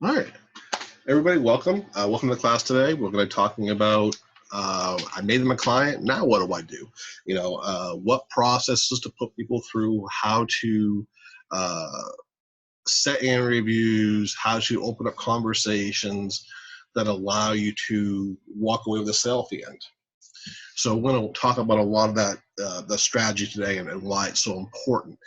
All right, everybody, welcome. Welcome to the class today. We're going to be talking about I made them a client. Now what do I do? What processes to put people through, how to uh, set interviews, how to open up conversations that allow you to walk away with a sale at the end. So we're going to talk about a lot of that, the strategy today and why it's so important.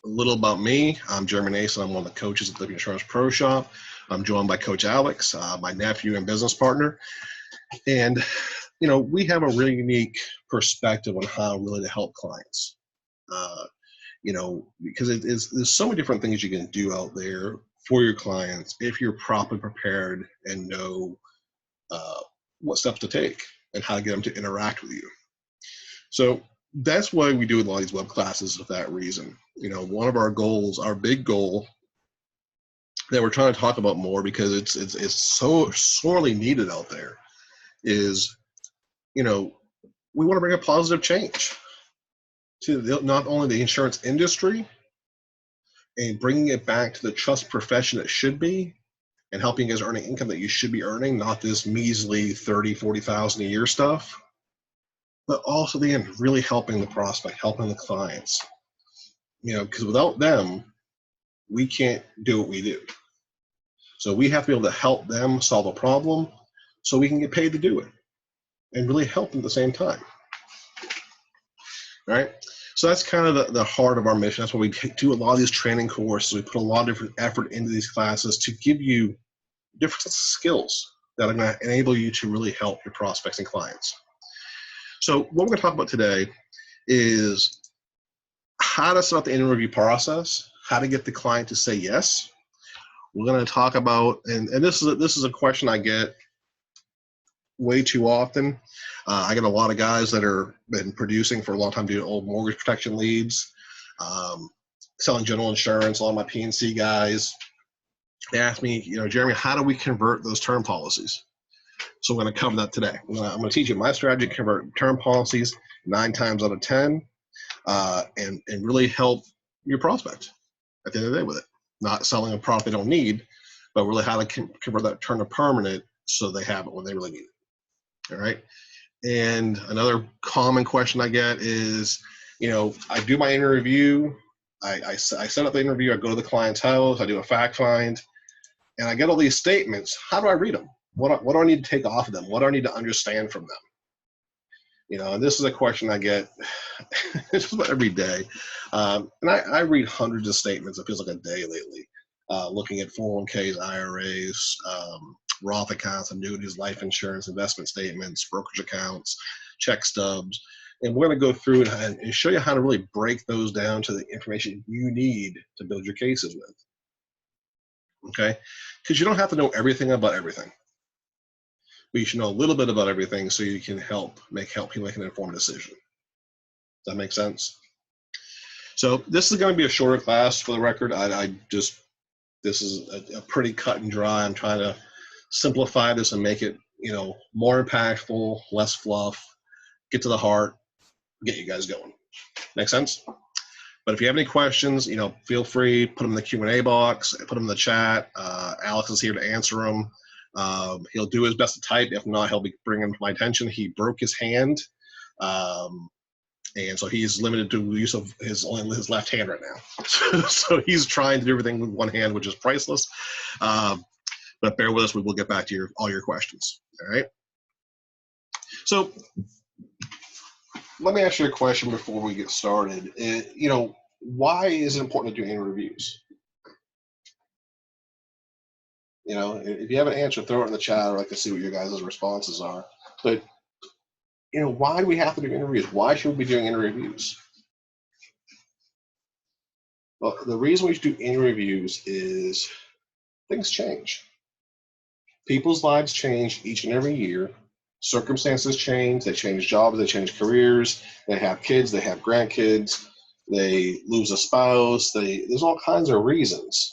A little about me. I'm Jeremy Nason. I'm one of the coaches at Living Insurance Pro Shop. I'm joined by Coach Alex, my nephew and business partner. And, we have a really unique perspective on how really to help clients. Because there's so many different things you can do out there for your clients if you're properly prepared and know what steps to take and how to get them to interact with you. So that's why we do a lot of these web classes for that reason. One of our goals, our big goal that we're trying to talk about more because it's so sorely needed out there is, we want to bring a positive change to not only the insurance industry and bringing it back to the trust profession it should be and helping you guys earn an income that you should be earning, not this measly 30, 40,000 a year stuff, but also the end, really helping the prospect, helping the clients, because without them, we can't do what we do. So we have to be able to help them solve a problem so we can get paid to do it and really help them at the same time. All right. So that's kind of the heart of our mission. That's why we do a lot of these training courses. We put a lot of different effort into these classes to give you different skills that are going to enable you to really help your prospects and clients. So what we're going to talk about today is how to set up the interview process, how to get the client to say yes. We're going to talk about, and this is a question I get way too often. I get a lot of guys that are been producing for a long time, doing old mortgage protection leads, selling general insurance. A lot of my PNC guys, they ask me, Jeremy, how do we convert those term policies? So we're going to cover that today. I'm going to teach you my strategy to convert term policies 9 times out of 10, and really help your prospect at the end of the day with it. Not selling a product they don't need, but really how to convert that term to permanent so they have it when they really need it. All right. And another common question I get is, I do my interview, I set up the interview, I go to the client's house, I do a fact find, and I get all these statements. How do I read them? What do I need to take off of them? What do I need to understand from them? And this is a question I get just about every day. And I read hundreds of statements. It feels like a day lately, looking at 401ks, IRAs, Roth accounts, annuities, life insurance, investment statements, brokerage accounts, check stubs. And we're going to go through and show you how to really break those down to the information you need to build your cases with. Okay? Because you don't have to know everything about everything. But you should know a little bit about everything so you can help you make an informed decision. Does that make sense? So this is going to be a shorter class for the record. This is a pretty cut and dry. I'm trying to simplify this and make it, more impactful, less fluff, get to the heart, get you guys going. Make sense? But if you have any questions, feel free, put them in the Q&A box, put them in the chat. Alex is here to answer them. He'll do his best to type. If not, he'll be bringing them to my attention. He broke his hand. And so he's limited to the use of his left hand right now. So he's trying to do everything with one hand, which is priceless. But bear with us. We will get back to all your questions. All right. So let me ask you a question before we get started. Why is it important to do interviews? If you have an answer, throw it in the chat, or I can see what your guys' responses are. But why do we have to do interviews? Why should we be doing interviews? Well, the reason we should do interviews is things change. People's lives change each and every year. Circumstances change. They change jobs. They change careers. They have kids. They have grandkids. They lose a spouse. There's all kinds of reasons.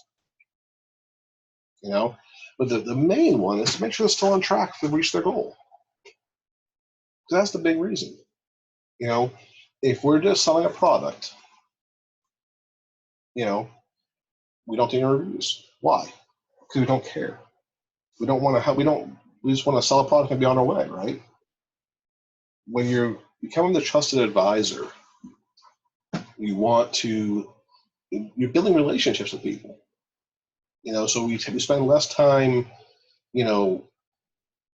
But the main one is to make sure they're still on track to reach their goal. That's the big reason. If we're just selling a product, We don't do any reviews. Why? Because we don't care. We don't want to have, we just want to sell a product and be on our way, right? When you're becoming the trusted advisor, you want to, you're building relationships with people. So we spend less time,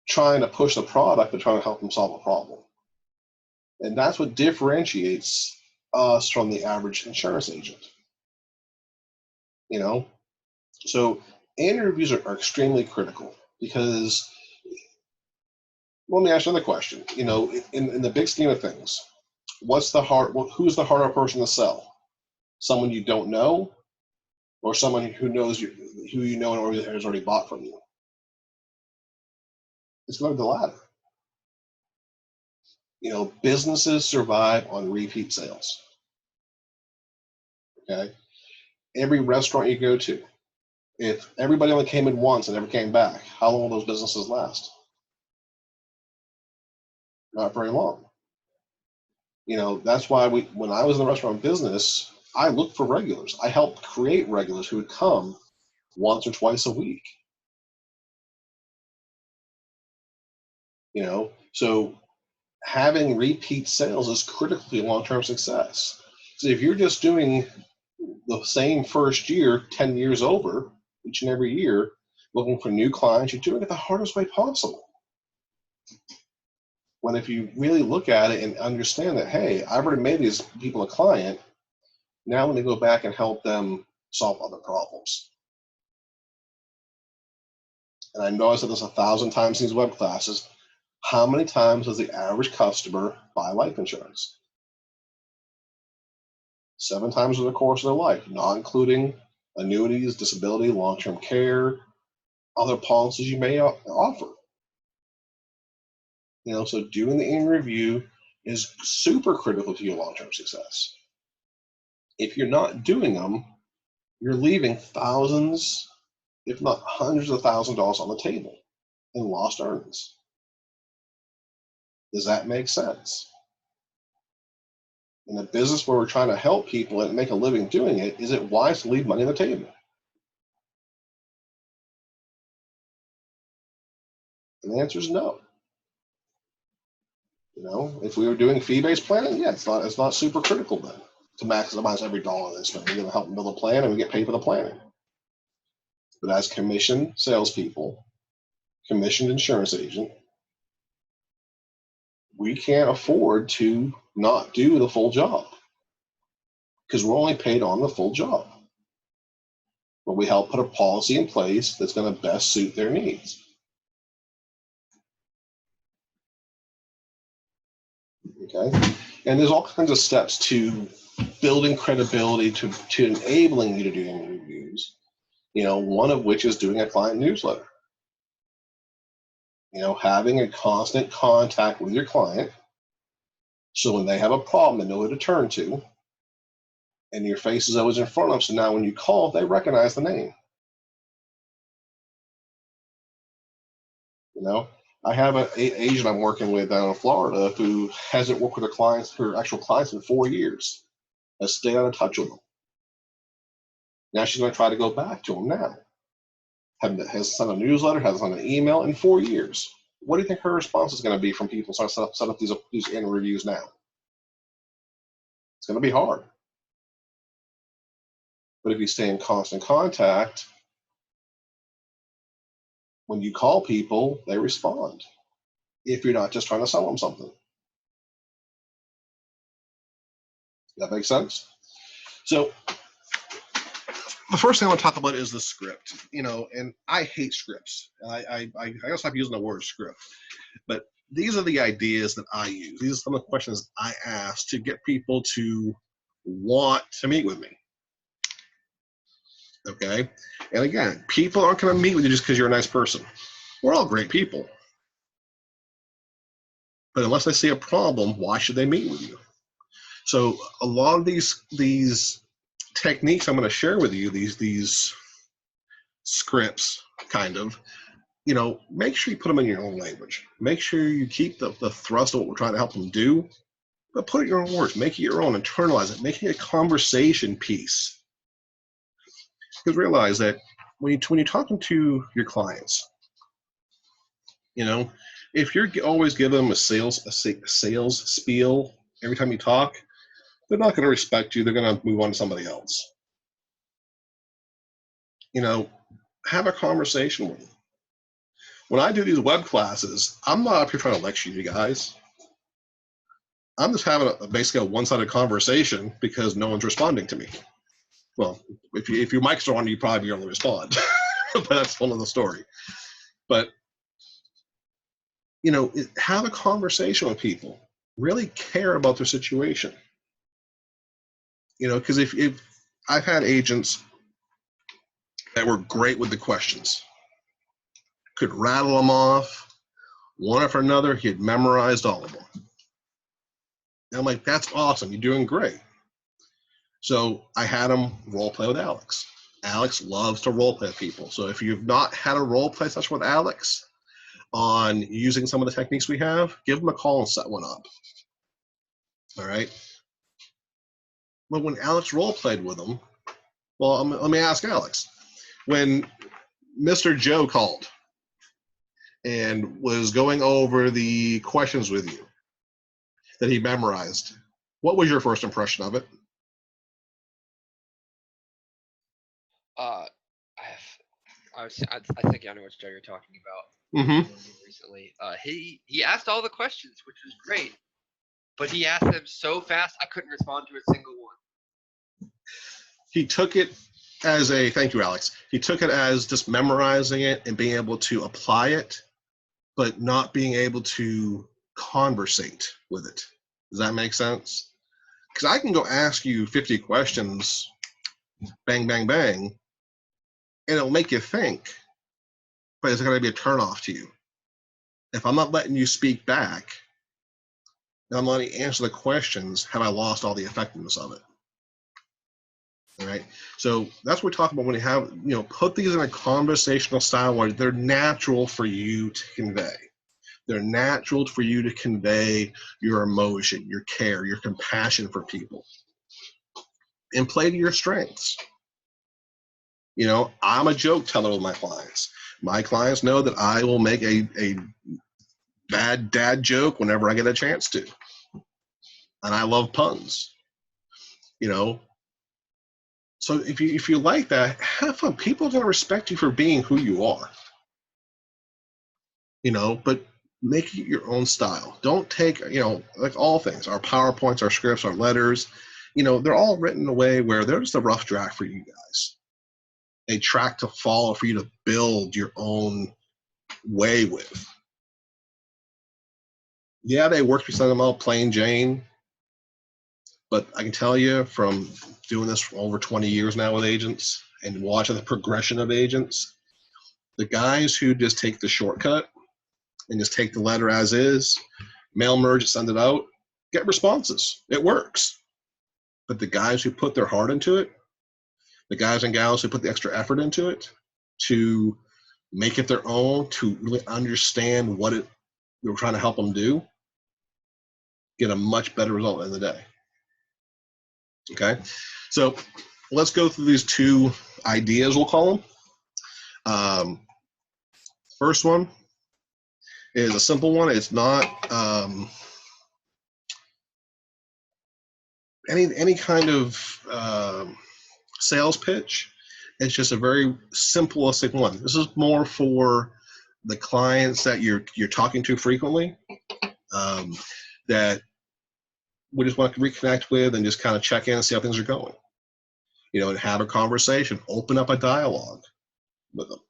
trying to push the product, but trying to help them solve a problem. And that's what differentiates us from the average insurance agent. So interviews are extremely critical because, let me ask you another question. In the big scheme of things, who's the harder person to sell? Someone you don't know, or someone who knows you, who you know and has already bought from you? It's going to be the latter. Businesses survive on repeat sales. Okay. Every restaurant you go to, if everybody only came in once and never came back, how long will those businesses last? Not very long. That's why when I was in the restaurant business, I looked for regulars. I helped create regulars who would come once or twice a week. So having repeat sales is critical to long-term success. So if you're just doing the same first year 10 years over each and every year, looking for new clients, you're doing it the hardest way possible. When if you really look at it and understand that, hey, I've already made these people a client, now let me go back and help them solve other problems. And I know I said this 1,000 times in these web classes, how many times does the average customer buy life insurance? 7 times over the course of their life, not including annuities, disability, long-term care, other policies you may offer. So doing the interview is super critical to your long-term success. If you're not doing them, you're leaving thousands, if not hundreds of thousands of dollars on the table in lost earnings. Does that make sense? In a business where we're trying to help people and make a living doing it, is it wise to leave money on the table? And the answer is no. If we were doing fee-based planning, yeah, it's not super critical then to maximize every dollar they spend. We're going to help them build a plan and we get paid for the planning. But as commissioned salespeople, commissioned insurance agent, we can't afford to not do the full job because we're only paid on the full job. But we help put a policy in place that's going to best suit their needs. Okay, and there's all kinds of steps to building credibility, to enabling you to do interviews. One of which is doing a client newsletter. Having a constant contact with your client, so when they have a problem, they know who to turn to, and your face is always in front of them. So now when you call, they recognize the name. I have an agent I'm working with down in Florida who hasn't worked with her actual clients in 4 years. Has stayed out of touch with them. Now she's going to try to go back to them now. Has sent a newsletter, has sent an email in 4 years. What do you think her response is going to be from people starting to set up these interviews now? It's going to be hard. But if you stay in constant contact, when you call people, they respond. If you're not just trying to sell them something. That makes sense? So the first thing I want to talk about is the script, and I hate scripts. I gotta stop using the word script, but these are the ideas that I use. These are some of the questions I ask to get people to want to meet with me. Okay, and again, people aren't going to meet with you just because you're a nice person. We're all great people, but unless they see a problem, why should they meet with you? So a lot of these techniques I'm going to share with you, these scripts, kind of, make sure you put them in your own language. Make sure you keep the thrust of what we're trying to help them do, but put it in your own words. Make it your own. Internalize it. Make it a conversation piece. Because realize that when you're talking to your clients, you know, if you're always giving them a sales spiel every time you talk, they're not going to respect you. They're going to move on to somebody else. You know, have a conversation with them. When I do these web classes, I'm not up here trying to lecture you guys. I'm just having basically a one-sided conversation because no one's responding to me. Well, if your mic's are on, you probably only respond, but that's one of the story. But you know, have a conversation with people. Really care about their situation. You know, because if I've had agents that were great with the questions, could rattle them off one after another. He had memorized all of them. And I'm like, that's awesome. You're doing great. So I had him role play with Alex. Alex loves to role play with people. So if you've not had a role play session with Alex on using some of the techniques we have, give him a call and set one up. All right. But when Alex role played with him, well, let me ask Alex. When Mr. Joe called and was going over the questions with you that he memorized, what was your first impression of it? I think I know which Joe you're talking about. Mm-hmm. Recently, he asked all the questions, which was great, but he asked them so fast I couldn't respond to a single one. He took it as a thank you, Alex. He took it as just memorizing it and being able to apply it, but not being able to conversate with it. Does that make sense? Because I can go ask you 50 questions, bang, bang, bang, and it'll make you think, but it's going to be a turnoff to you. If I'm not letting you speak back, and I'm letting you answer the questions, have I lost all the effectiveness of it? All right. So that's what we're talking about when you have, you know, put these in a conversational style where they're natural for you to convey. They're natural for you to convey your emotion, your care, your compassion for people, and play to your strengths. You know, I'm a joke teller with my clients. My clients know that I will make a bad dad joke whenever I get a chance to. And I love puns. You know, so if you like that, have fun. People are going to respect you for being who you are. You know, but make it your own style. Don't take, you know, like all things, our PowerPoints, our scripts, our letters, you know, they're all written in a way where they're just a rough draft for you guys. A track to follow for you to build your own way with. Yeah, they work for some out plain Jane, but I can tell you from doing this for over 20 years now with agents and watching the progression of agents, the guys who just take the shortcut and just take the letter as is, mail merge, send it out, get responses. It works. But the guys who put their heart into it, the guys and gals who put the extra effort into it to make it their own, to really understand what it we're trying to help them do, get a much better result in the day. Okay, so let's go through these two ideas, we'll call them. First one is a simple one. It's not any kind of sales pitch. It's just a very simplistic one. This is more for the clients that you're talking to frequently, that we just want to reconnect with and just kind of check in and see how things are going. You know, and have a conversation, open up a dialogue with them.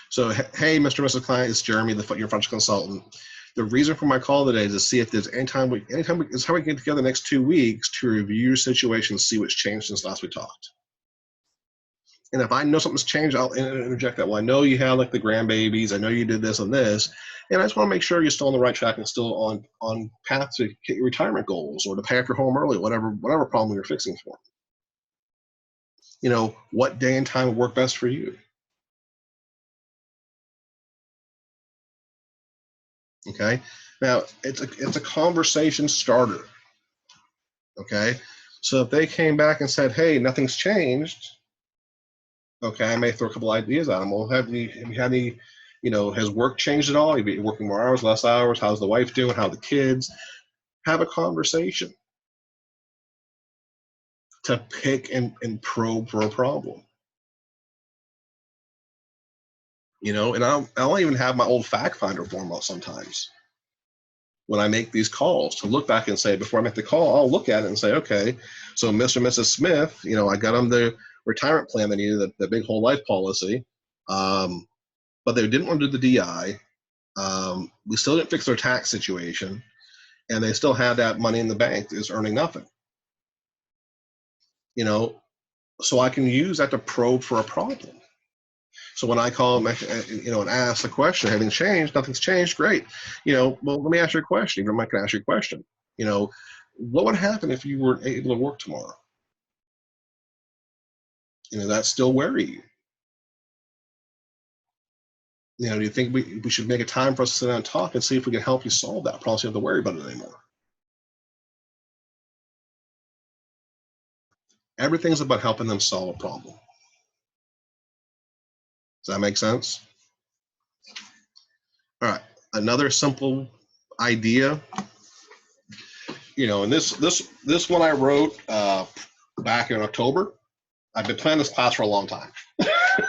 So, hey, Mr. and Mrs. Client, it's Jeremy, your financial consultant. The reason for my call today is to see if there's anytime we can get together the next 2 weeks to review your situation, see what's changed since last we talked. And if I know something's changed, I'll interject that. Well, I know you had like the grandbabies. I know you did this and this. And I just want to make sure you're still on the right track and still on path to hit your retirement goals or to pay off your home early, whatever problem you're fixing for. You know, what day and time would work best for you? Okay. Now, it's a conversation starter. Okay. So if they came back and said, hey, nothing's changed, Okay, I may throw a couple ideas at them. Well, have you had any, has work changed at all? You be working more hours, less hours? How's the wife doing? How are the kids? Have a conversation to pick and probe for a problem. And I'll even have my old fact finder form out sometimes when I make these calls to look back and say, before I make the call, I'll look at it and say, okay, so Mr. and Mrs. Smith, I got them the retirement plan they needed, the big whole life policy, but they didn't want to do the DI. We still didn't fix their tax situation, and they still had that money in the bank is earning nothing. So I can use that to probe for a problem. So when I call them, and ask the question, anything changed? Nothing's changed. Great. Well, let me ask you a question. Even if I can ask you a question. What would happen if you weren't able to work tomorrow? That still worry you. Do you think we should make a time for us to sit down and talk and see if we can help you solve that problem so you don't have to worry about it anymore? Everything's about helping them solve a problem. Does that make sense? All right. Another simple idea, and this one I wrote back in October. I've been planning this class for a long time,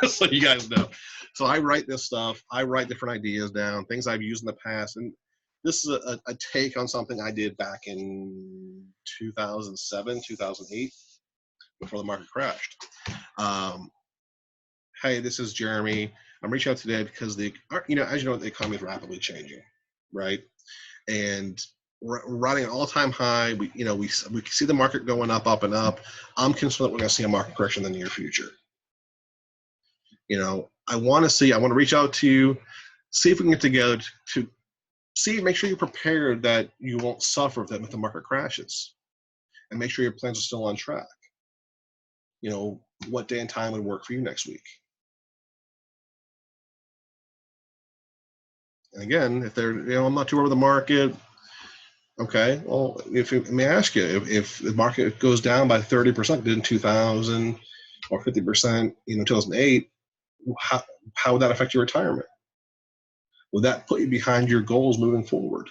so you guys know. So I write this stuff. I write different ideas down, things I've used in the past, and this is a take on something I did back in 2007, 2008, before the market crashed. Hey, this is Jeremy. I'm reaching out today because as you know, the economy is rapidly changing, right? And we're riding an all-time high. We see the market going up and up. I'm concerned that we're going to see a market correction in the near future. I want to reach out to you, see if we can get together to make sure you're prepared that you won't suffer if the market crashes, and make sure your plans are still on track. What day and time would work for you next week? And again, if they're, I'm not too worried with the market. Okay, well, let me ask you, if the market goes down by 30% in 2000 or 50%, 2008, how would that affect your retirement? Would that put you behind your goals moving forward?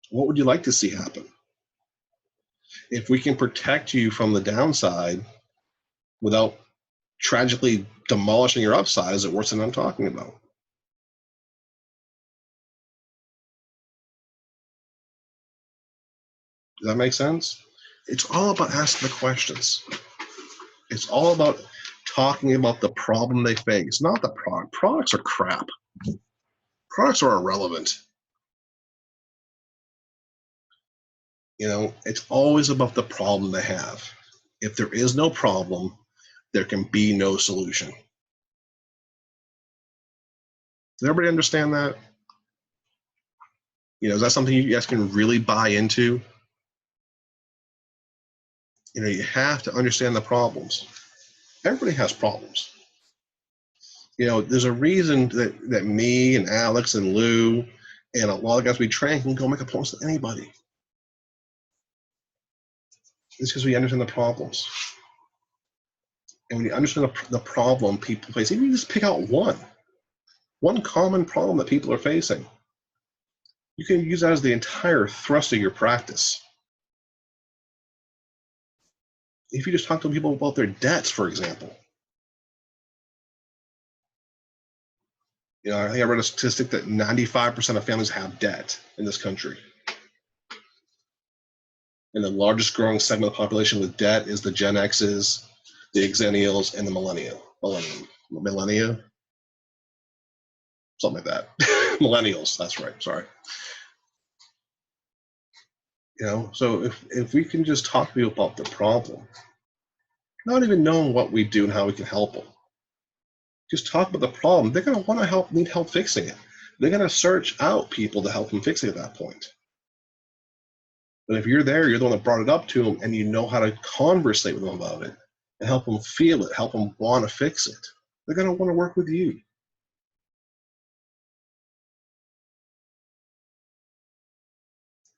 What would you like to see happen? If we can protect you from the downside without tragically demolishing your upside, is it worse than I'm talking about? Does that make sense? It's all about asking the questions. It's all about talking about the problem they face, not the product. Products are crap. Products are irrelevant. It's always about the problem they have. If there is no problem, there can be no solution. Does everybody understand that? Is that something you guys can really buy into? You have to understand the problems. Everybody has problems. There's a reason that me and Alex and Lou and a lot of guys we train can go make appointments with anybody. It's because we understand the problems. And when you understand the problem people face, even if you just pick out one common problem that people are facing, you can use that as the entire thrust of your practice. If you just talk to people about their debts, for example. I think I read a statistic that 95% of families have debt in this country. And the largest growing segment of the population with debt is the Gen X's, the Xennials, and the millennia, something like that. Millennials, that's right, sorry. So if we can just talk to people about the problem, not even knowing what we do and how we can help them, just talk about the problem, they're going to want to need help fixing it. They're going to search out people to help them fix it at that point. But if you're there, you're the one that brought it up to them, and you know how to conversate with them about it and help them feel it, help them want to fix it, they're going to want to work with you.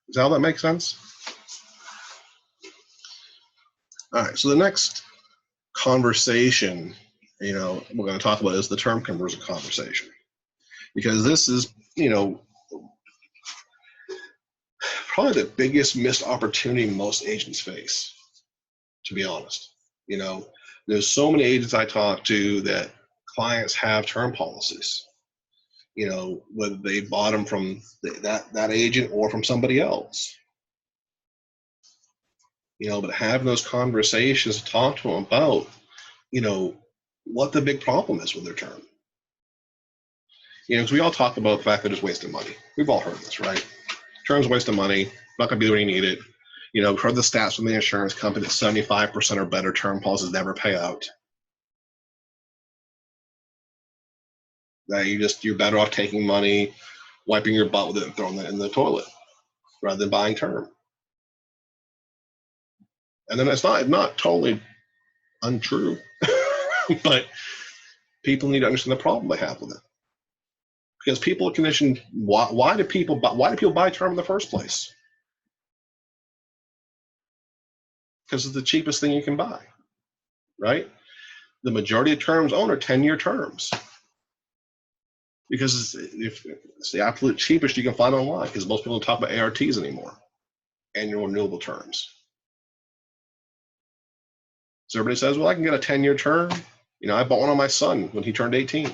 Does all that make sense? All right, so the next conversation, we're going to talk about is the term conversion conversation, because this is, probably the biggest missed opportunity most agents face, to be honest. There's so many agents I talk to that clients have term policies, whether they bought them from that agent or from somebody else. But having those conversations to talk to them about, what the big problem is with their term. Because we all talk about the fact that it's wasting money. We've all heard this, right? Term's wasting money, not going to be where you need it. We've heard the stats from the insurance company that 75% or better term policies never pay out. That you're better off taking money, wiping your butt with it, and throwing it in the toilet, rather than buying term. And then it's not totally untrue, but people need to understand the problem they have with it. Because people are conditioned. Why do people buy term in the first place? Because it's the cheapest thing you can buy, right? The majority of terms owned are 10-year terms, because it's the absolute cheapest you can find online. Because most people don't talk about ARTs anymore, annual renewable terms. So everybody says, well, I can get a 10-year term. I bought one on my son when he turned 18.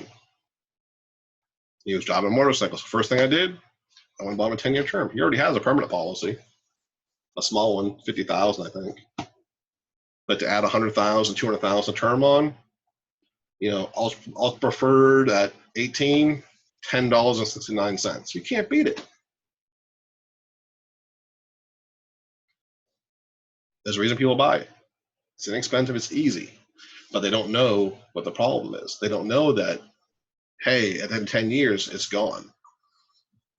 He was driving motorcycles. The first thing I did, I went and bought him a 10-year term. He already has a permanent policy, a small one, $50,000, I think. But to add $100,000, $200,000 term on, all preferred at 18, $10.69. You can't beat it. There's a reason people buy it. It's inexpensive, it's easy, but they don't know what the problem is. They don't know that, hey, at the end of 10 years, it's gone.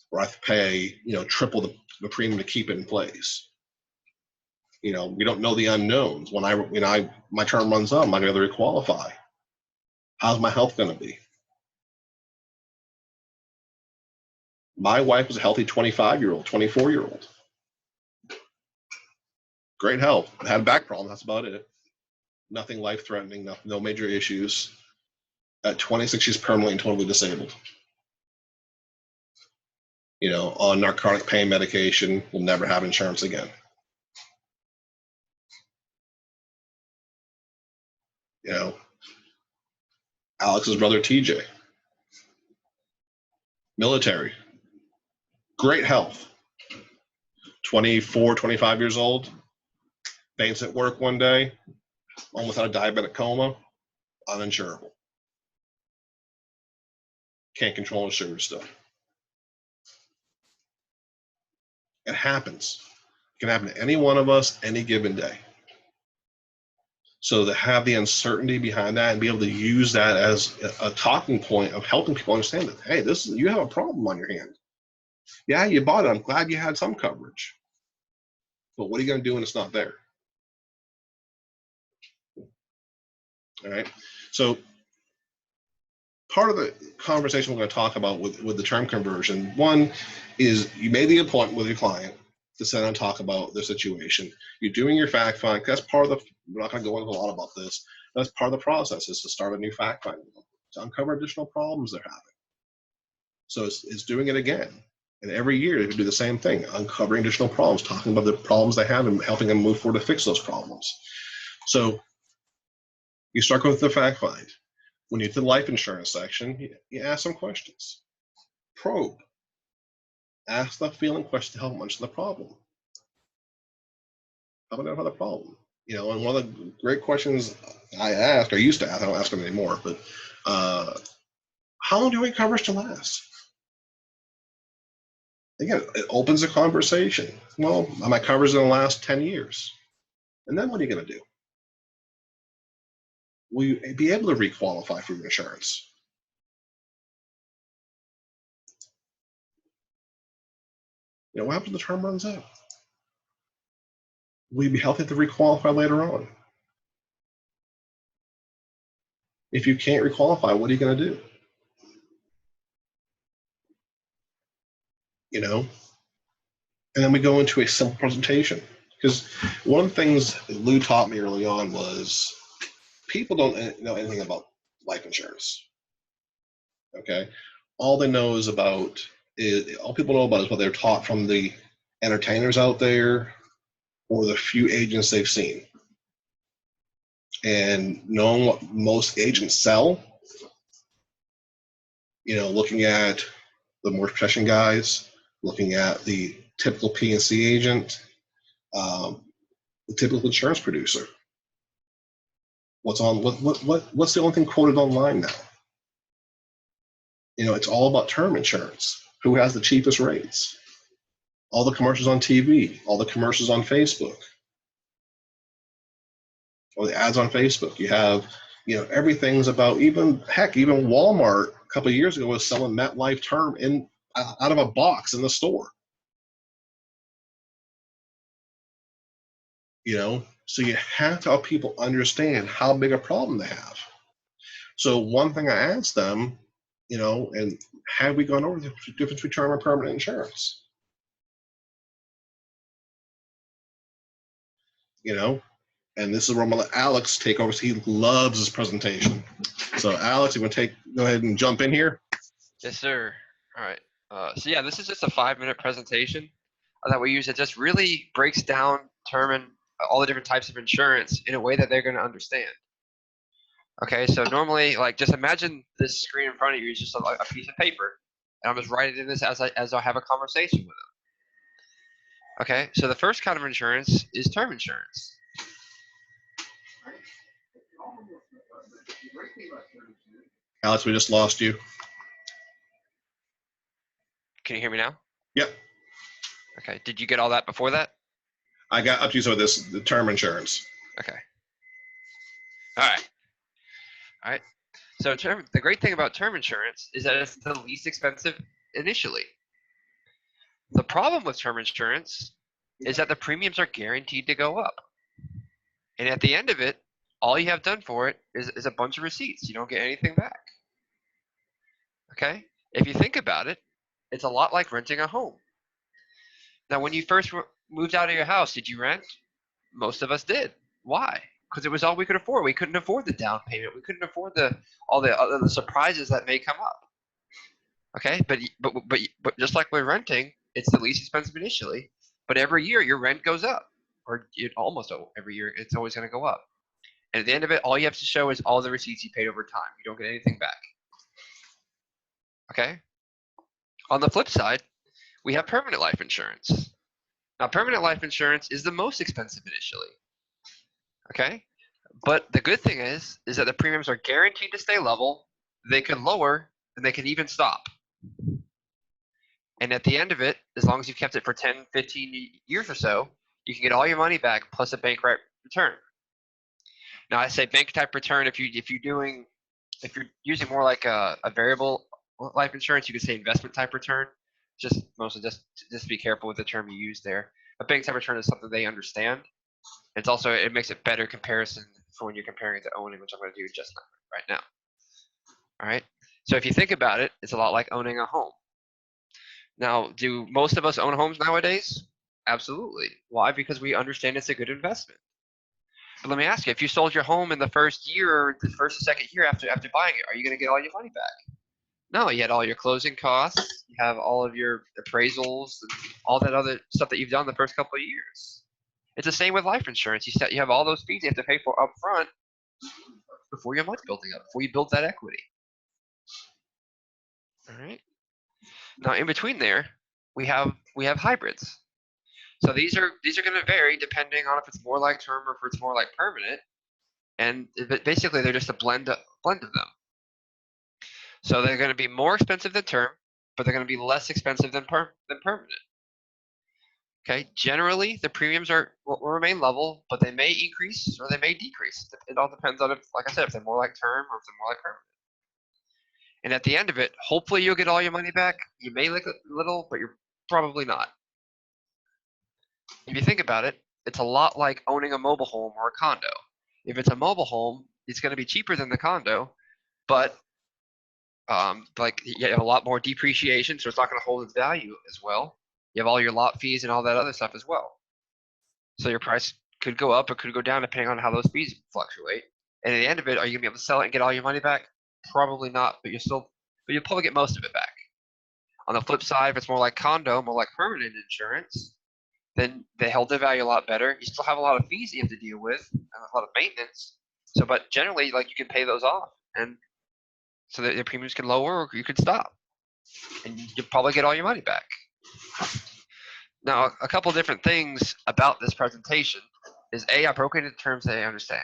Or I have to pay, triple the premium to keep it in place. We don't know the unknowns. When my term runs out, am I going to requalify? How's my health going to be? My wife was a healthy 25-year-old, 24-year-old. Great health. I had a back problem. That's about it. Nothing life-threatening. No major issues. At 26, she's permanently and totally disabled. On narcotic pain medication, will never have insurance again. Alex's brother, TJ, military, great health, 24, 25 years old, faints at work one day, almost had a diabetic coma, uninsurable. Can't control his sugar stuff. It happens. It can happen to any one of us any given day. So to have the uncertainty behind that and be able to use that as a talking point of helping people understand that, hey, you have a problem on your hand. Yeah, you bought it. I'm glad you had some coverage. But what are you going to do when it's not there? All right. So part of the conversation we're going to talk about with the term conversion, one is you made the appointment with your client to sit down and talk about their situation. You're doing your fact find. That's part of we're not going to go into a lot about this. That's part of the process, is to start a new fact find, to uncover additional problems they're having. So it's doing it again. And every year you do the same thing, uncovering additional problems, talking about the problems they have and helping them move forward to fix those problems. So you start with the fact find. When you get to the life insurance section, you ask some questions. Probe. Ask the feeling question to help mention the problem. How about the problem? And one of the great questions I used to ask, I don't ask them anymore, but how long do you want coverage to last? Again, it opens a conversation. Well, my coverage is going to last 10 years. And then what are you going to do? Will you be able to requalify for your insurance? What happens when the term runs out? Will you be healthy to requalify later on? If you can't requalify, what are you going to do? And then we go into a simple presentation. Because one of the things Lou taught me early on was people don't know anything about life insurance. Okay, all they know is about all people know about is what they're taught from the entertainers out there or the few agents they've seen. And knowing what most agents sell, looking at the more protection guys, looking at the typical P&C agent, the typical insurance producer. What's the only thing quoted online now? It's all about term insurance. Who has the cheapest rates? All the commercials on TV, all the commercials on Facebook, or the ads on Facebook. You have, everything's about, even Walmart a couple of years ago was selling MetLife term out of a box in the store. So you have to help people understand how big a problem they have. So one thing I asked them, and have we gone over the difference between term and permanent insurance? And this is where I'm gonna let Alex take over. He loves this presentation. So Alex, you want to go ahead and jump in here? Yes, sir. All right. So yeah, this is just a 5-minute presentation that we use. It just really breaks down term and all the different types of insurance in a way that they're going to understand. Okay, so normally, like, just imagine this screen in front of you is just a piece of paper, and I'm just writing in this as I have a conversation with them. Okay, so the first kind of insurance is term insurance. Alex, we just lost you. Can you hear me now? Yep. Okay, did you get all that before that? I got up to the term insurance. Okay. All right. So the great thing about term insurance is that it's the least expensive initially. The problem with term insurance is that the premiums are guaranteed to go up. And at the end of it, all you have done for it is a bunch of receipts. You don't get anything back. Okay? If you think about it, it's a lot like renting a home. Now, when you first moved out of your house, did you rent? Most of us did. Why? Because it was all we could afford. We couldn't afford the down payment. We couldn't afford all the other surprises that may come up. Okay, but just like we're renting, it's the least expensive initially, but every year your rent goes up, or almost every year it's always going to go up. And at the end of it, all you have to show is all the receipts you paid over time. You don't get anything back. Okay. On the flip side, we have permanent life insurance. Now, permanent life insurance is the most expensive initially. Okay, but the good thing is that the premiums are guaranteed to stay level. They can lower, and they can even stop. And at the end of it, as long as you've kept it for 10, 15 years or so, you can get all your money back plus a bank type return. Now, I say bank type return if you're using more like a variable life insurance, you could say investment type return. Just be careful with the term you use there. A bank type return is something they understand. It's also, it makes a better comparison for when you're comparing it to owning, which I'm going to do just right now. All right. So if you think about it, it's a lot like owning a home. Now, do most of us own homes nowadays? Absolutely. Why? Because we understand it's a good investment. But let me ask you, if you sold your home in the first year or the first or second year after buying it, are you going to get all your money back? No, you had all your closing costs, you have all of your appraisals, and all that other stuff that you've done the first couple of years. It's the same with life insurance. You have all those fees you have to pay for up front before your money's building up, before you build that equity. All right. Now, in between there, we have hybrids. So these are going to vary depending on if it's more like term or if it's more like permanent, and basically they're just a blend of them. So they're going to be more expensive than term, but they're going to be less expensive than permanent. Okay, generally the premiums will remain level, but they may increase or they may decrease. It all depends on if, like I said, if they're more like term or if they're more like permanent. And at the end of it, hopefully you'll get all your money back. You may look a little, but you're probably not. If you think about it, it's a lot like owning a mobile home or a condo. If it's a mobile home, it's going to be cheaper than the condo, but you have a lot more depreciation, so it's not going to hold its value as well. You have all your lot fees and all that other stuff as well. So your price could go up or could go down depending on how those fees fluctuate. And at the end of it, are you gonna be able to sell it and get all your money back? Probably not, but you'll probably get most of it back. On the flip side, if it's more like condo, more like permanent insurance, then they hold their value a lot better. You still have a lot of fees you have to deal with, and a lot of maintenance. So, but generally, like, you can pay those off, and so that your premiums can lower, or you could stop, and you'll probably get all your money back. Now, a couple different things about this presentation is I broke into terms they understand.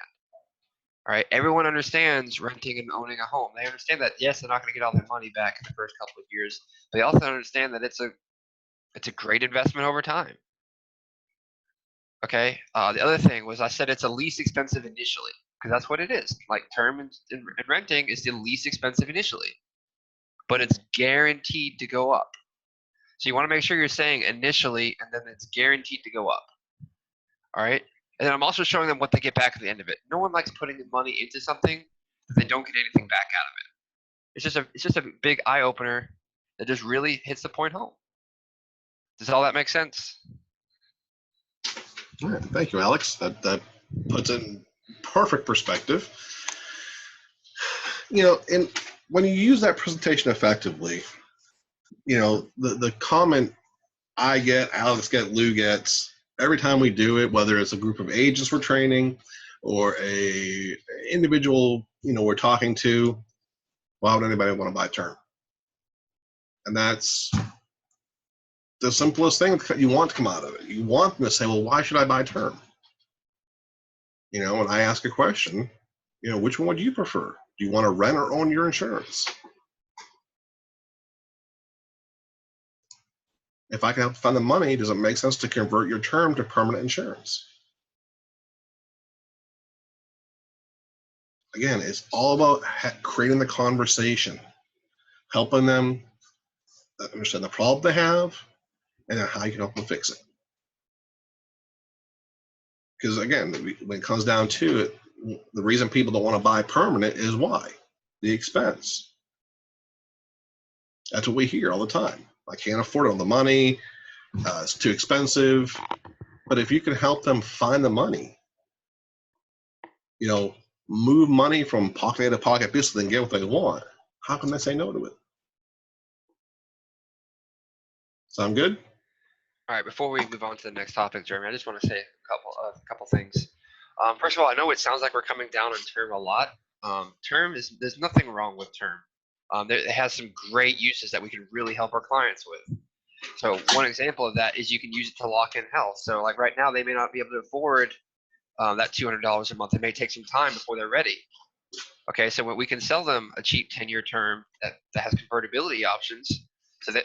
All right, everyone understands renting and owning a home. They understand that, yes, they're not going to get all their money back in the first couple of years. But they also understand that it's a great investment over time. Okay. The other thing was I said it's the least expensive initially, because that's what it is. Like, term and renting is the least expensive initially, but it's guaranteed to go up. So you want to make sure you're saying initially, and then it's guaranteed to go up. All right. And then I'm also showing them what they get back at the end of it. No one likes putting the money into something that they don't get anything back out of it. It's just a big eye opener that just really hits the point home. Does all that make sense? All right, thank you, Alex. That puts it in perfect perspective. And when you use that presentation effectively, the comment I get, Alex gets, Lou gets, every time we do it, whether it's a group of agents we're training or a individual, we're talking to, why would anybody want to buy term? And that's the simplest thing you want to come out of it. You want them to say, well, why should I buy term? When I ask a question, which one would you prefer? Do you want to rent or own your insurance? If I can help find the money, does it make sense to convert your term to permanent insurance? Again, it's all about creating the conversation, helping them understand the problem they have, and then how you can help them fix it. Because again, when it comes down to it, the reason people don't want to buy permanent is why? The expense. That's what we hear all the time. I can't afford it on the money. It's too expensive. But if you can help them find the money, move money from pocket A to pocket B so they can get what they want, how can they say no to it? Sound good? All right, before we move on to the next topic, Jeremy, I just want to say a couple things. First of all, I know it sounds like we're coming down on term a lot. There's nothing wrong with term. It has some great uses that we can really help our clients with. So one example of that is you can use it to lock in health. So like right now, they may not be able to afford that $200 a month. It may take some time before they're ready. Okay, so when we can sell them a cheap 10-year term that has convertibility options,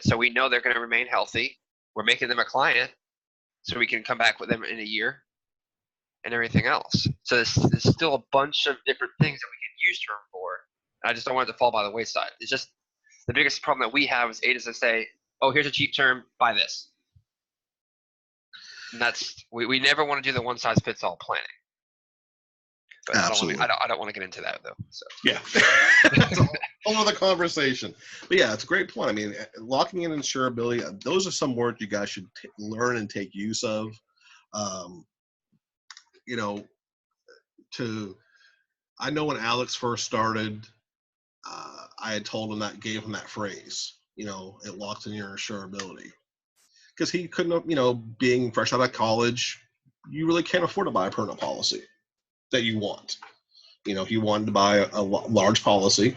so we know they're going to remain healthy. We're making them a client, so we can come back with them in a year and everything else. So there's still a bunch of different things that we can use term for. And I just don't want it to fall by the wayside. It's just the biggest problem that we have is agents that say, oh, here's a cheap term, buy this. And we never want to do the one size fits all planning. But Absolutely. I don't want to get into that though. So yeah, that's a whole other conversation. But yeah, it's a great point. I mean, locking in insurability; those are some words you guys should learn and take use of. I know when Alex first started, I had told him gave him that phrase. It locks in your insurability because he couldn't. Being fresh out of college, you really can't afford to buy a permanent policy that you want. He wanted to buy a large policy.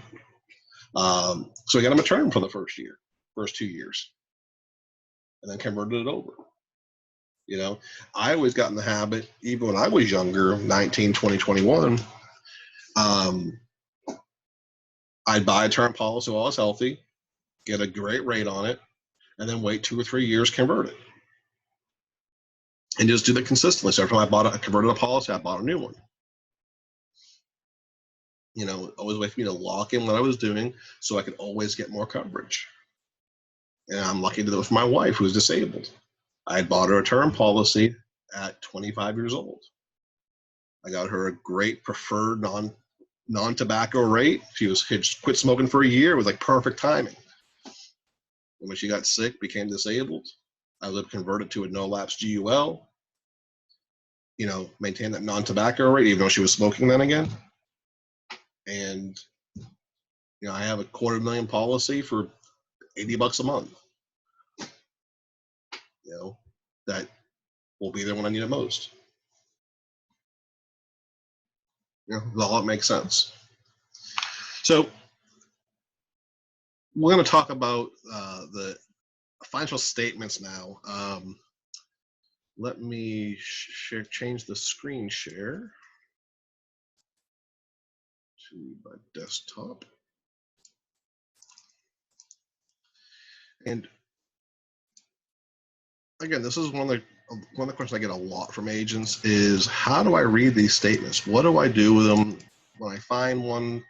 So he got him a term for the first 2 years, and then converted it over. I always got in the habit, even when I was younger, 19, 20, 21, I'd buy a term policy while I was healthy, get a great rate on it, and then wait 2 or 3 years, convert it. And just do that consistently. So every time I converted a policy, I bought a new one. Always wait for me to lock in what I was doing so I could always get more coverage. And I'm lucky to do it for my wife, who's disabled. I had bought her a term policy at 25 years old. I got her a great preferred non-tobacco rate. She quit smoking for a year. It was like perfect timing. And when she got sick, became disabled, I was able to convert it to a no-lapse GUL, maintain that non-tobacco rate, even though she was smoking then again. and I have a $250,000 policy for $80 a month. That will be there when I need it most. All it makes sense. So we're going to talk about the financial statements now. Let me change the screen share to my desktop. And again, this is one of the questions I get a lot from agents is, how do I read these statements? What do I do with them when I find one?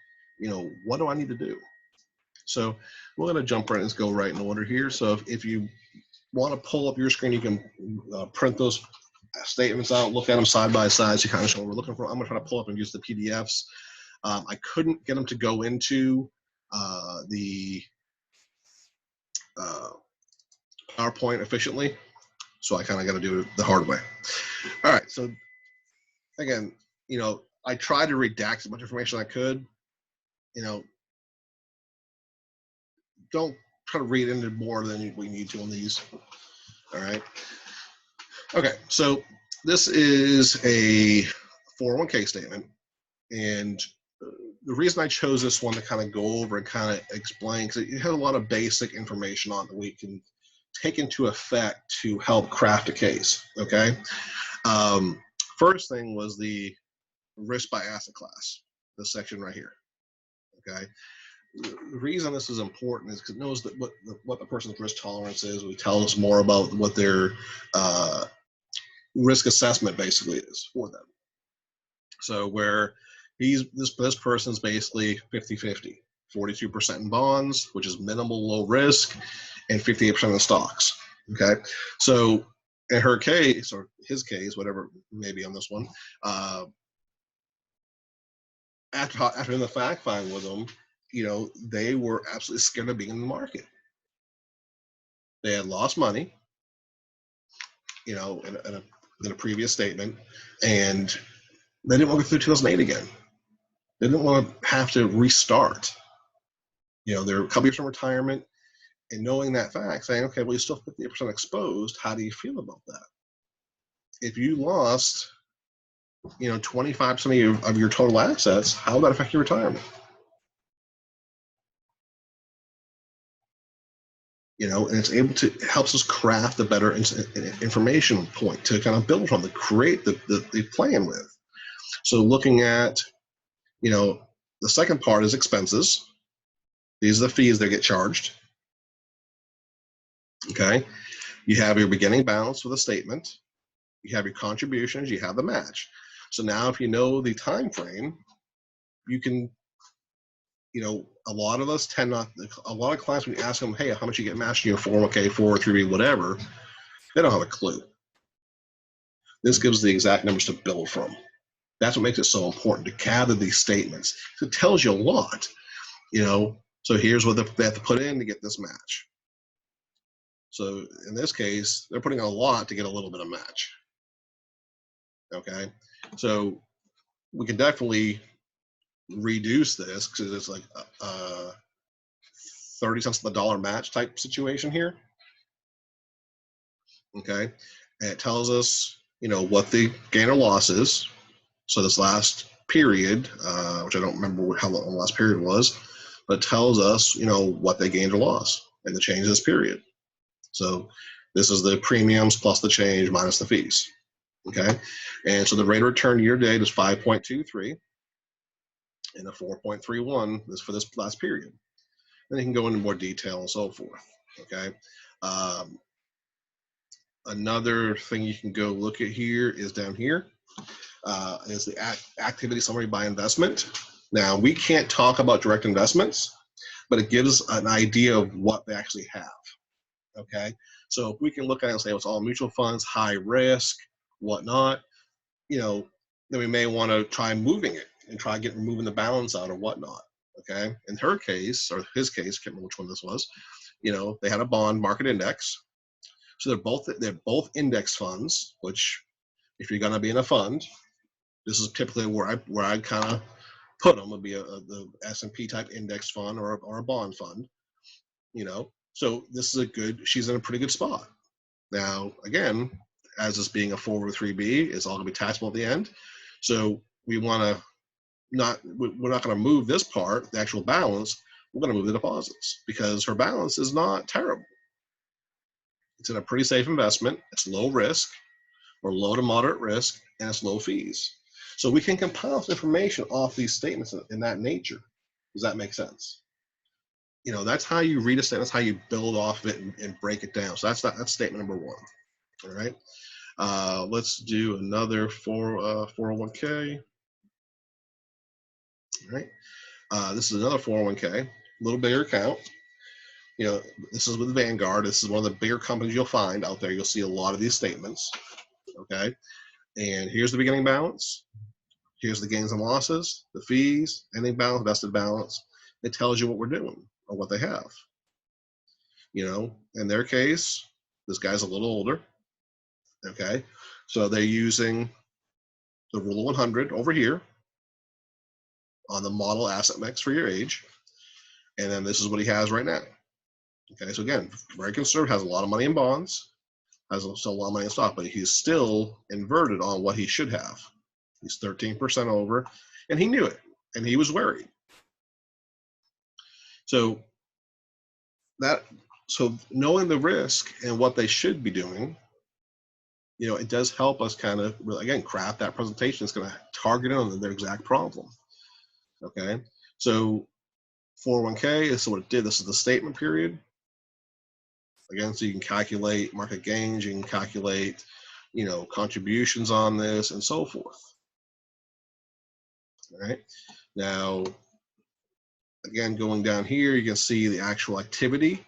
What do I need to do? So we're going to jump right and go right in order here. So if you want to pull up your screen, you can print those statements out, look at them side by side, so you kind of show what we're looking for. I'm going to try to pull up and use the PDFs. I couldn't get them to go into the PowerPoint efficiently, so I kind of got to do it the hard way. All right, so again, I tried to redact as much information I could. Don't try to read into more than we need to on these. All right. Okay, so this is a 401k statement, and the reason I chose this one to kind of go over and kind of explain, because it has a lot of basic information on it that we can take into effect to help craft a case. Okay. First thing was the risk by asset class, this section right here. Okay. The reason this is important is because it knows that what the person's risk tolerance is. We tell us more about what their risk assessment basically is for them. So where this person's basically 50-50, 42% in bonds, which is minimal low risk, and 58% in stocks. Okay, so in her case, or his case, whatever maybe on this one, after doing the fact find with them, they were absolutely scared of being in the market. They had lost money, in a previous statement, and they didn't want to go through 2008 again. They didn't want to have to restart. They're a couple years from retirement, and knowing that fact, saying, okay, well, you're still 58% exposed. How do you feel about that? If you lost, 25% of your total assets, how would that affect your retirement? And it helps us craft a better information point to kind of build from, to create the plan with. So looking at, the second part is expenses. These are the fees that get charged. Okay. You have your beginning balance with a statement. You have your contributions. You have the match. So now if you know the time frame, you can, a lot of us tend not, a lot of clients, when you ask them, hey, how much you get matched in your 401k, 403b, whatever, they don't have a clue. This gives the exact numbers to build from. That's what makes it so important to gather these statements. It tells you a lot, so here's what they have to put in to get this match. So in this case, they're putting a lot to get a little bit of match. Okay, so we can definitely reduce this because it's like 30 cents on the dollar match type situation here. Okay, and it tells us, what the gain or loss is. So this last period, which I don't remember how long the last period was, but tells us, what they gained or lost and the change of this period. So this is the premiums plus the change minus the fees. Okay, and so the rate of return year to date is 5.23 and a 4.31 is for this last period. Then you can go into more detail and so forth. Okay, another thing you can go look at here is down here. Is the activity summary by investment. Now, we can't talk about direct investments, but it gives an idea of what they actually have. Okay, so if we can look at it and say, well, it's all mutual funds, high risk, whatnot, then we may want to try moving it and try moving the balance out or whatnot. Okay, in her case, or his case, I can't remember which one this was, they had a bond market index. So they're both index funds, which if you're going to be in a fund, this is typically where I kind of put them would be the S&P type index fund or a bond fund, you know. So this is she's in a pretty good spot. Now, again, as this being a 403B, it's all going to be taxable at the end. So we're not going to move this part, the actual balance. We're going to move the deposits because her balance is not terrible. It's in a pretty safe investment. It's low risk or low to moderate risk, and it's low fees. So we can compile information off these statements in that nature. Does that make sense? You know, that's how you read a statement. That's how you build off of it and break it down. So that's statement number one. All right. Let's do another 401k. All right. This is another 401k, a little bigger account. You know, this is with Vanguard. This is one of the bigger companies you'll find out there. You'll see a lot of these statements. Okay. And here's the beginning balance. Here's the gains and losses, the fees, ending balance, vested balance. It tells you what we're doing or what they have. You know, in their case, this guy's a little older. Okay. So they're using the rule of 100 over here on the model asset mix for your age. And then this is what he has right now. Okay. So again, very conservative, has a lot of money in bonds, has also a lot of money in stock, but he's still inverted on what he should have. He's 13% over, and he knew it, and he was worried. So knowing the risk and what they should be doing, you know, it does help us kind of, again, craft that presentation. It's going to target on their exact problem. Okay, so 401k, this is what it did. This is the statement period. Again, so you can calculate market gains, you can calculate, you know, contributions on this and so forth. All right, now, again, going down here, you can see the actual activity.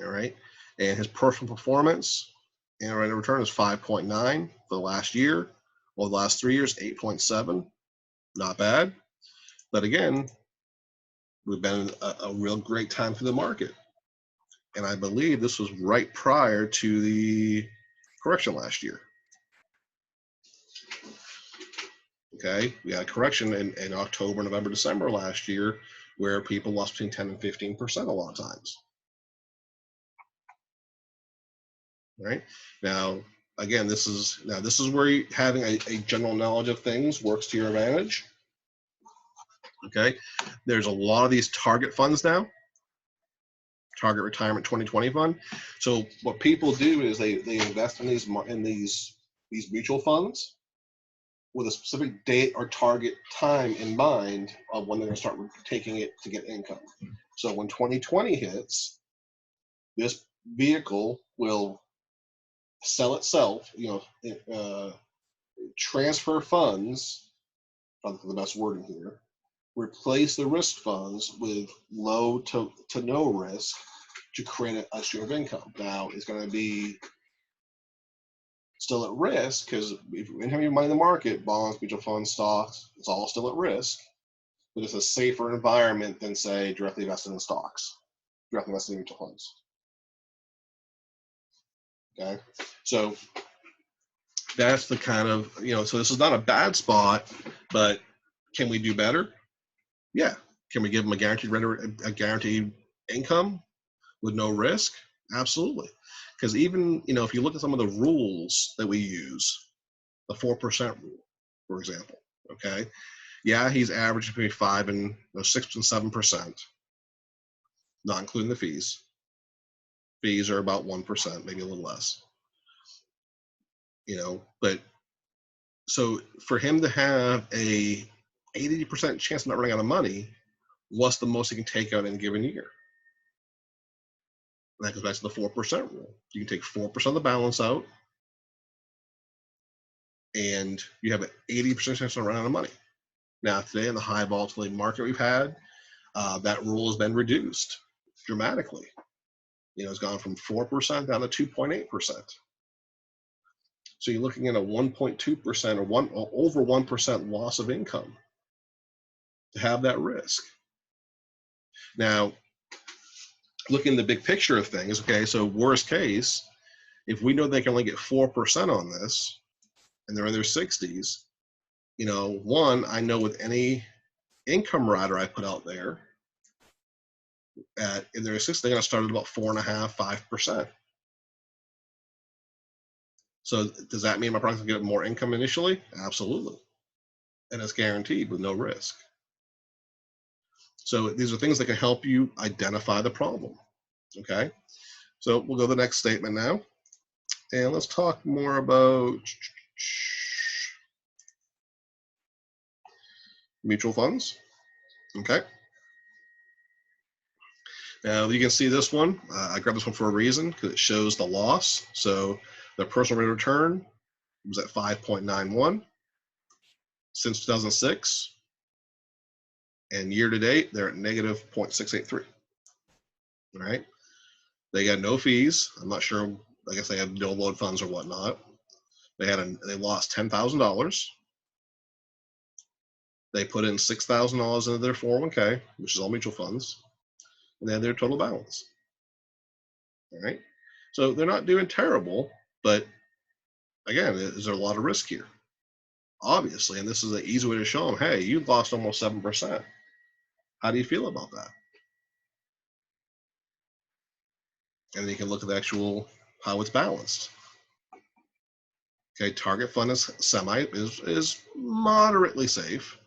All right, and his personal performance and rate of return is 5.9 for the last year. Well, the last 3 years, 8.7. Not bad. But again, we've been a real great time for the market. And I believe this was right prior to the correction last year. Okay, we had a correction in October, November, December last year where people lost between 10 and 15% a lot of times. Right now, again, this is where having a general knowledge of things works to your advantage. Okay, there's a lot of these target funds now, Target Retirement 2020 Fund. So what people do is they invest in these mutual funds with a specific date or target time in mind of when they're going to start taking it to get income. So when 2020 hits, this vehicle will sell itself, you know, transfer funds, probably the best wording here, replace the risk funds with low to no risk to create a stream of income. Now, it's going to be still at risk because if you have your money in the market, bonds, mutual funds, stocks, it's all still at risk, but it's a safer environment than, say, directly invested in stocks, directly invested in mutual funds. Okay, so that's the kind of, you know, so this is not a bad spot, but can we do better? Yeah. Can we give them a guaranteed income with no risk? Absolutely. Because even, you know, if you look at some of the rules that we use, the 4% rule, for example, okay, yeah, he's averaging between 6 and 7%, not including the fees. Fees are about 1%, maybe a little less. You know, but so for him to have a 80% chance of not running out of money, what's the most he can take out in a given year? And that goes back to the 4% rule. You can take 4% of the balance out, and you have an 80% chance of running out of money. Now, today in the high volatility market we've had, that rule has been reduced dramatically. You know, it's gone from 4% down to 2.8%. So you're looking at a 1.2% or over 1% loss of income to have that risk. Now, looking at the big picture of things, okay, so worst case, if we know they can only get 4% on this, and they're in their 60s, you know, one, I know with any income rider I put out there, in their assist, they're going to start at about 4.5%, 5%. So does that mean my product's going to get more income initially? Absolutely. And it's guaranteed with no risk. So these are things that can help you identify the problem. Okay. So we'll go to the next statement now. And let's talk more about mutual funds. Okay. Now you can see this one. I grabbed this one for a reason because it shows the loss. So the personal rate of return was at 5.91 since 2006. And year to date, they're at negative 0.683. All right. They got no fees. I'm not sure. I guess they have no load funds or whatnot. They lost $10,000. They put in $6,000 into their 401k, which is all mutual funds, and they had their total balance. All right. So they're not doing terrible, but again, is there a lot of risk here? Obviously, and this is an easy way to show them, hey, you've lost almost 7%. How do you feel about that? And then you can look at the actual how it's balanced. Okay, target fund is moderately safe.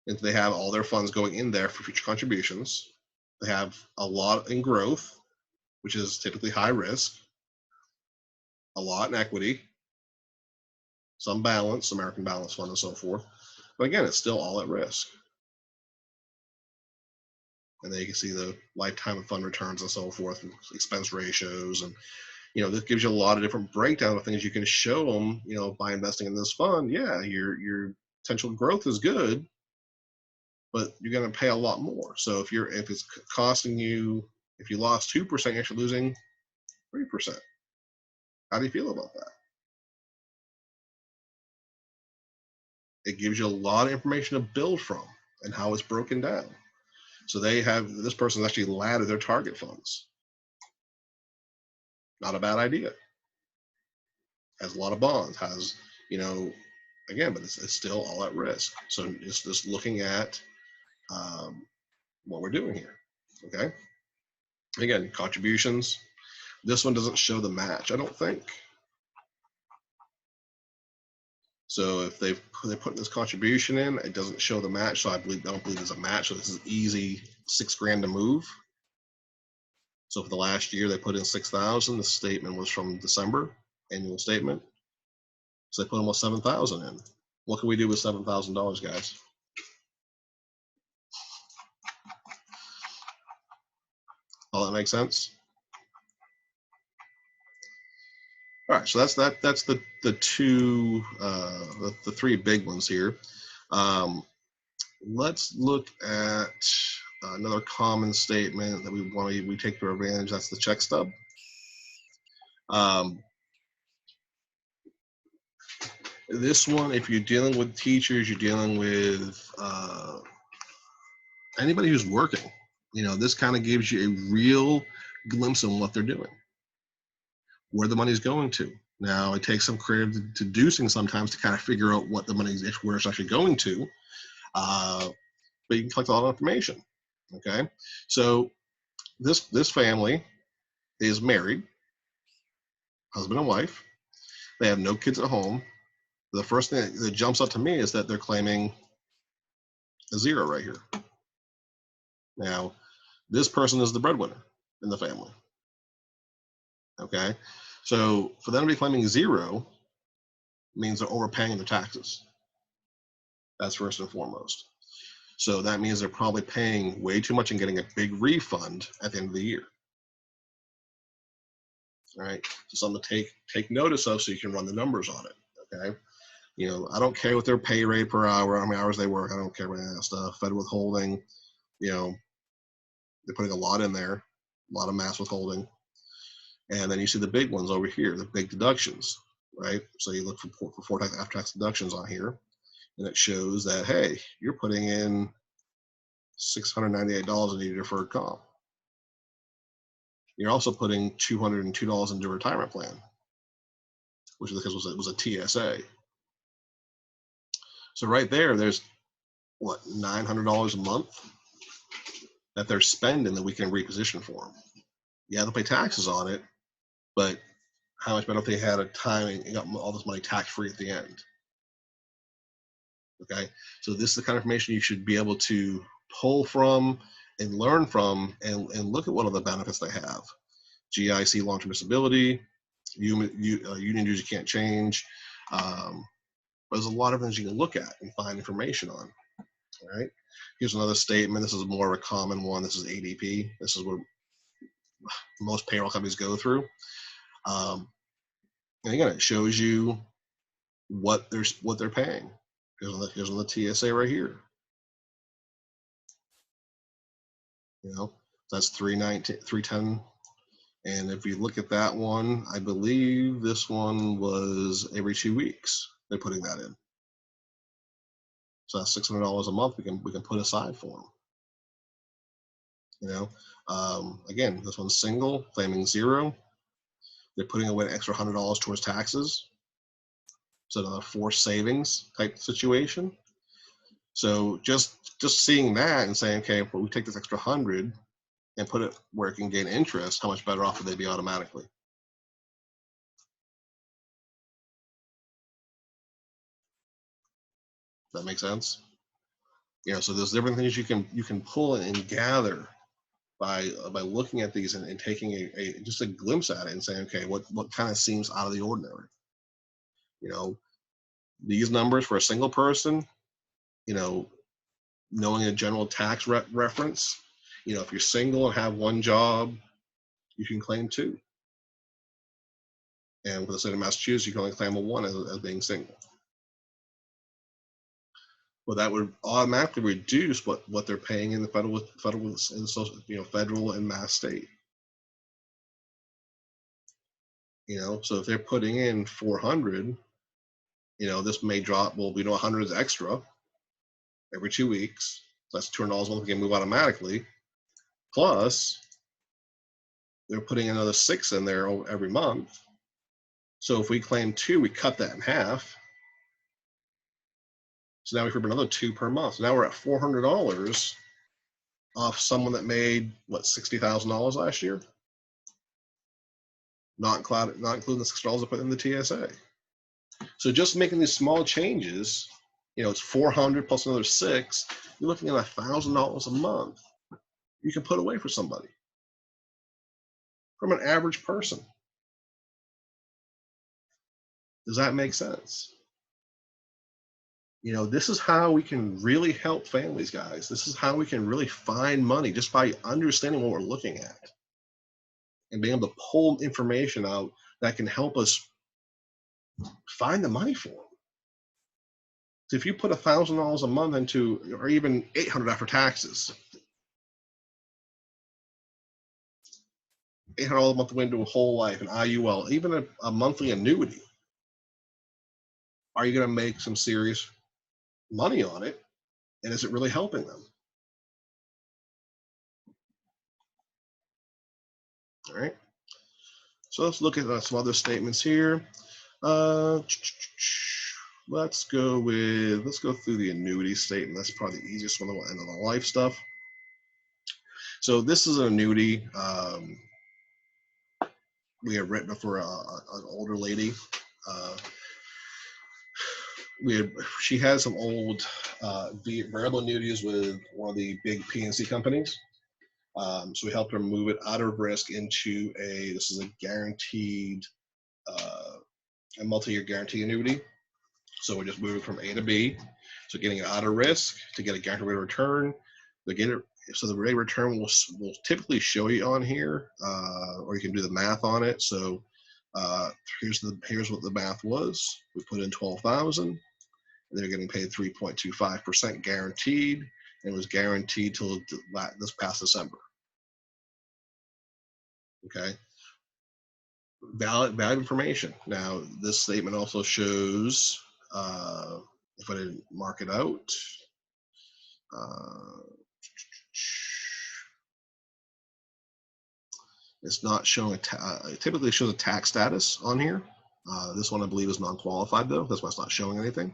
If they have all their funds going in there for future contributions, they have a lot in growth, which is typically high risk, a lot in equity, some balance, American Balance Fund, and so forth. But again, it's still all at risk. And then you can see the lifetime of fund returns and so forth, and expense ratios, and this gives you a lot of different breakdown of things you can show them. By investing in this fund, yeah, your potential growth is good, but you're going to pay a lot more. So if it's costing you, if you lost 2%, you're actually losing 3%. How do you feel about that? It gives you a lot of information to build from and how it's broken down. So this person actually laddered their target funds. Not a bad idea. Has a lot of bonds, again, but it's still all at risk. So it's just looking at what we're doing here. Okay. Again, contributions. This one doesn't show the match, I don't think. So if they put this contribution in, it doesn't show the match. So I don't believe there's a match. So this is easy $6,000 to move. So for the last year, they put in 6,000. The statement was from December, annual statement. So they put almost 7,000 in. What can we do with $7,000, guys? All that makes sense? All right, so that's the two the three big ones here. Let's look at another common statement that we take for advantage. That's the check stub. This one, if you're dealing with teachers, you're dealing with anybody who's working, this kind of gives you a real glimpse on what they're doing, where the money's going to. Now, it takes some creative deducing sometimes to kind of figure out what the money's, where it's actually going to, but you can collect a lot of information. Okay, so this family is married, husband and wife. They have no kids at home. The first thing that jumps up to me is that they're claiming a zero right here. Now, this person is the breadwinner in the family. Okay, so for them to be claiming zero means they're overpaying their taxes. That's first and foremost. So that means they're probably paying way too much and getting a big refund at the end of the year. All right, so something to take notice of so you can run the numbers on it. Okay, I don't care what their pay rate per hour, how many hours they work. I don't care about that stuff. Fed withholding, they're putting a lot in there, a lot of mass withholding. And then you see the big ones over here, the big deductions, right? So you look for before tax, after tax deductions on here, and it shows that, hey, you're putting in $698 in your deferred comp. You're also putting $202 into a retirement plan, which in this case was a TSA. So right there, there's what, $900 a month that they're spending that we can reposition for them. Yeah, they'll pay taxes on it, but how much better if they had a time and got all this money tax free at the end? Okay, so this is the kind of information you should be able to pull from and learn from, and look at what are the benefits they have. GIC, long-term disability, union dues you can't change. There's a lot of things you can look at and find information on. All right, here's another statement. This is more of a common one. This is ADP. This is what most payroll companies go through. And again, it shows you what they're paying. Here's on the TSA right here. You know, that's $310. And if you look at that one, I believe this one was every 2 weeks they're putting that in. So that's $600 a month we can put aside for them. You know, again, this one's single, claiming 0. They're putting away an extra $100 towards taxes. So another forced savings type situation. So just seeing that and saying, okay, well, we take this extra 100 and put it where it can gain interest, how much better off would they be automatically? That makes sense? You know, so there's different things you can pull and gather by looking at these and taking just a glimpse at it and saying, okay, what kind of seems out of the ordinary? You know, these numbers for a single person, you know, knowing a general tax reference, you know, if you're single and have one job, you can claim 2. And for the state of Massachusetts, you can only claim a 1 as being single. Well, that would automatically reduce what they're paying in the federal and social, you know, federal and mass state. You know, so if they're putting in 400, you know, this may drop. Well, we know 100 is extra every 2 weeks. So that's $200 a month. We can move automatically. Plus, they're putting another 6 in there every month. So if we claim 2, we cut that in half. So now we have another 2 per month. So now we're at $400 off someone that made what, $60,000 last year, not including the $6 I put in the TSA. So just making these small changes, you know, it's 400 plus another 6. You're looking at $1,000 a month you can put away for somebody, from an average person. Does that make sense? You know, this is how we can really help families, guys. This is how we can really find money, just by understanding what we're looking at and being able to pull information out that can help us find the money for them. So if you put $1,000 a month into, or even $800 after taxes, $800 a month into a whole life, an IUL, even a monthly annuity, are you going to make some serious money on it? And is it really helping them? All right. So let's look at some other statements here. Let's go through the annuity statement. That's probably the easiest one, and the life stuff. So this is an annuity. We have written for an older lady. She has some old variable annuities with one of the big P&C companies. So we helped her move it out of risk into this is a guaranteed, a multi-year guarantee annuity. So we're just moving from A to B. So getting it out of risk to get a guaranteed rate of return. So the rate of return will typically show you on here, or you can do the math on it. So here's what the math was. We put in 12,000. They're getting paid 3.25% guaranteed. And it was guaranteed till this past December. Okay. Valid information. Now, this statement also shows, if I didn't mark it out, it's not showing it typically shows a tax status on here. This one I believe is non-qualified though. That's why it's not showing anything.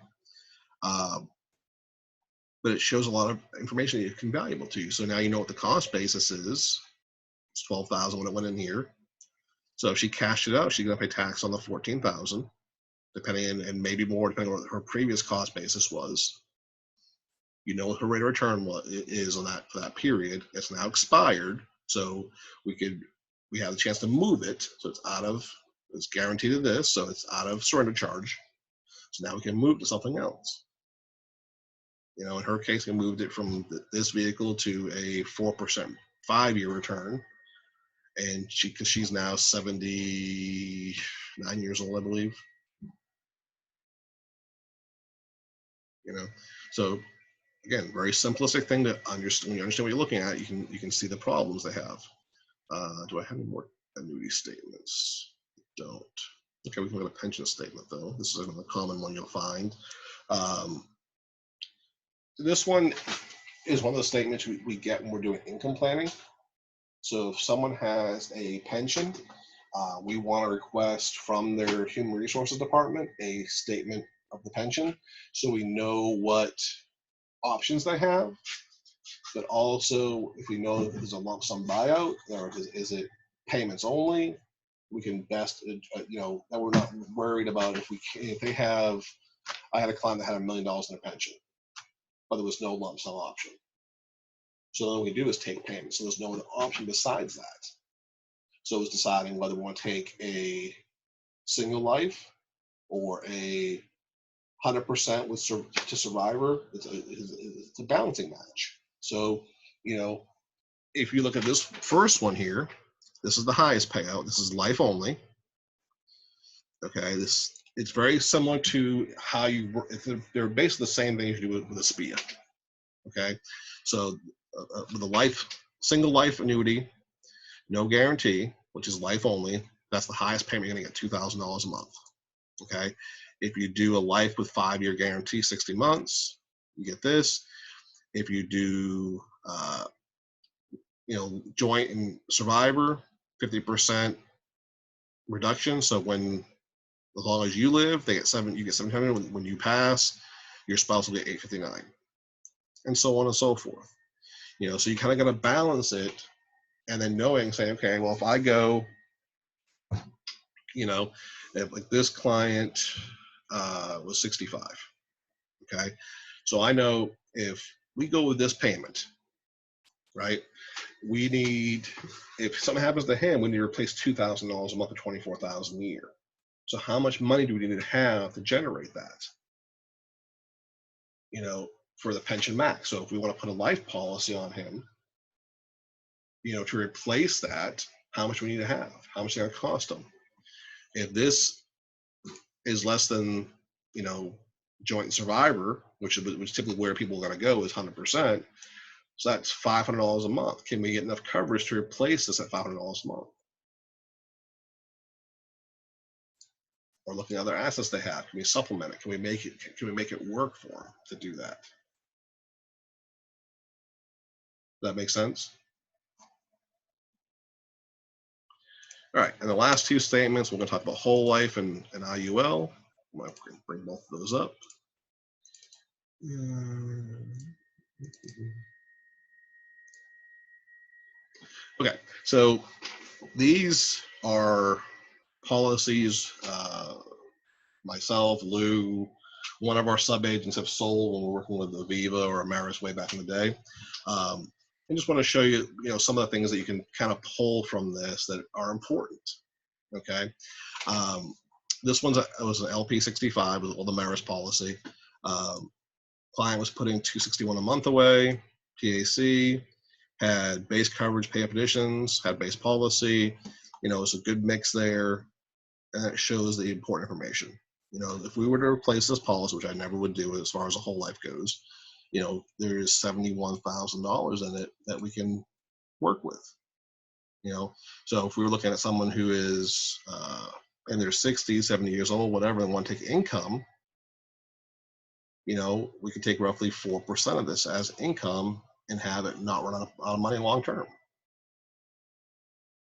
but it shows a lot of information that can be valuable to you. So now you know what the cost basis is. It's 12,000 when it went in here. So if she cashed it out, she's going to pay tax on the 14,000, depending, and maybe more depending on what her previous cost basis was. You know what her rate of return is on that for that period. It's now expired, so we have the chance to move it. So it's guaranteed to this, so it's out of surrender charge. So now we can move to something else. In her case, we moved it from this vehicle to a 4% 5-year return, and because she's now 79 years old, I believe. So again, very simplistic thing to understand. When you understand what you're looking at, you can see the problems they have. Do I have any more annuity statements? Don't. Okay, we can look at a pension statement though. This is another common one you'll find. This one is one of the statements we get when we're doing income planning. So if someone has a pension, we want to request from their human resources department a statement of the pension, so we know what options they have. But also, if we know that there's a lump sum buyout, or is it payments only, we can best, that we're not worried about if they have. I had a client that had $1 million in their pension, but there was no lump sum option. So all we do is take payments. So there's no other option besides that. So it's deciding whether we want to take a single life or a 100% to survivor. It's a balancing match. So, if you look at this first one here, this is the highest payout. This is life only. Okay, it's very similar to how you work. They're basically the same thing as you do with a SPIA. Okay, so with a single life annuity, no guarantee, which is life only, that's the highest payment you're going to get, $2,000 a month. Okay, if you do a life with 5-year guarantee, 60 months, you get this. If you do, joint and survivor, 50% reduction. So as long as you live, you get $700. When you pass, your spouse will get $859, and so on and so forth. So you kind of got to balance it, and then saying, okay, well, if I go, if like this client was 65. Okay, so I know if we go with this payment, right, we need, if something happens to him, we need to replace $2,000 a month or $24,000 a year. So how much money do we need to have to generate that? For the pension max. So if we want to put a life policy on him, to replace that, how much we need to have, how much it's going to cost him. If this is less than, joint and survivor, which typically where people are going to go is 100%. So that's $500 a month. Can we get enough coverage to replace this at $500 a month? Or looking at other assets they have, can we supplement it? Can we make it work for them to do that? Does that make sense? All right, and the last two statements, we're going to talk about whole life and IUL. I'm going to bring both of those up. Okay, so these are policies myself, Lou, one of our sub-agents have sold when we're working with Aviva or Ameris way back in the day. I just want to show you, some of the things that you can kind of pull from this that are important. Okay, this was an LP65 with the Ameris policy. Client was putting $261 a month away. PAC had base coverage, pay up additions, had base policy. It's a good mix there, and it shows the important information. If we were to replace this policy, which I never would do as far as a whole life goes, there's $71,000 in it that we can work with. So if we were looking at someone who is in their 60s, 70 years old, whatever, and want to take income, we could take roughly 4% of this as income and have it not run out of money long term,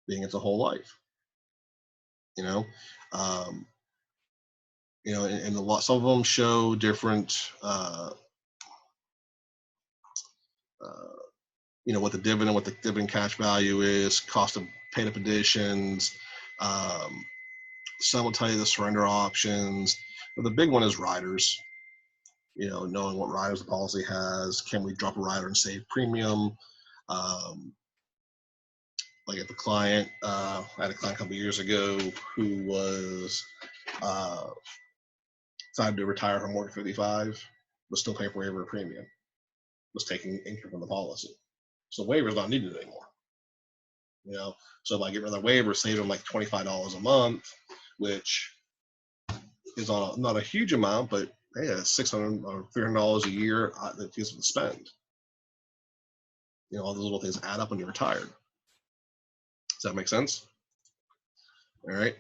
being it's a whole life. And some of them show different you know, what the dividend cash value is, cost of paid up additions. Some will tell you the surrender options, but the big one is riders. You know, knowing what riders the policy has. Can we drop a rider and save premium? Like if a client, I had a client a couple years ago who was decided to retire from work at 55, was still paying for waiver premium, was taking income from the policy. So waiver's not needed anymore. You know, so by getting rid of the waiver, save them like $25 a month, which is not a huge amount, but hey, $600 or $300 a year that gives them to spend. You know, all those little things add up when you're retired. Does that make sense? All right.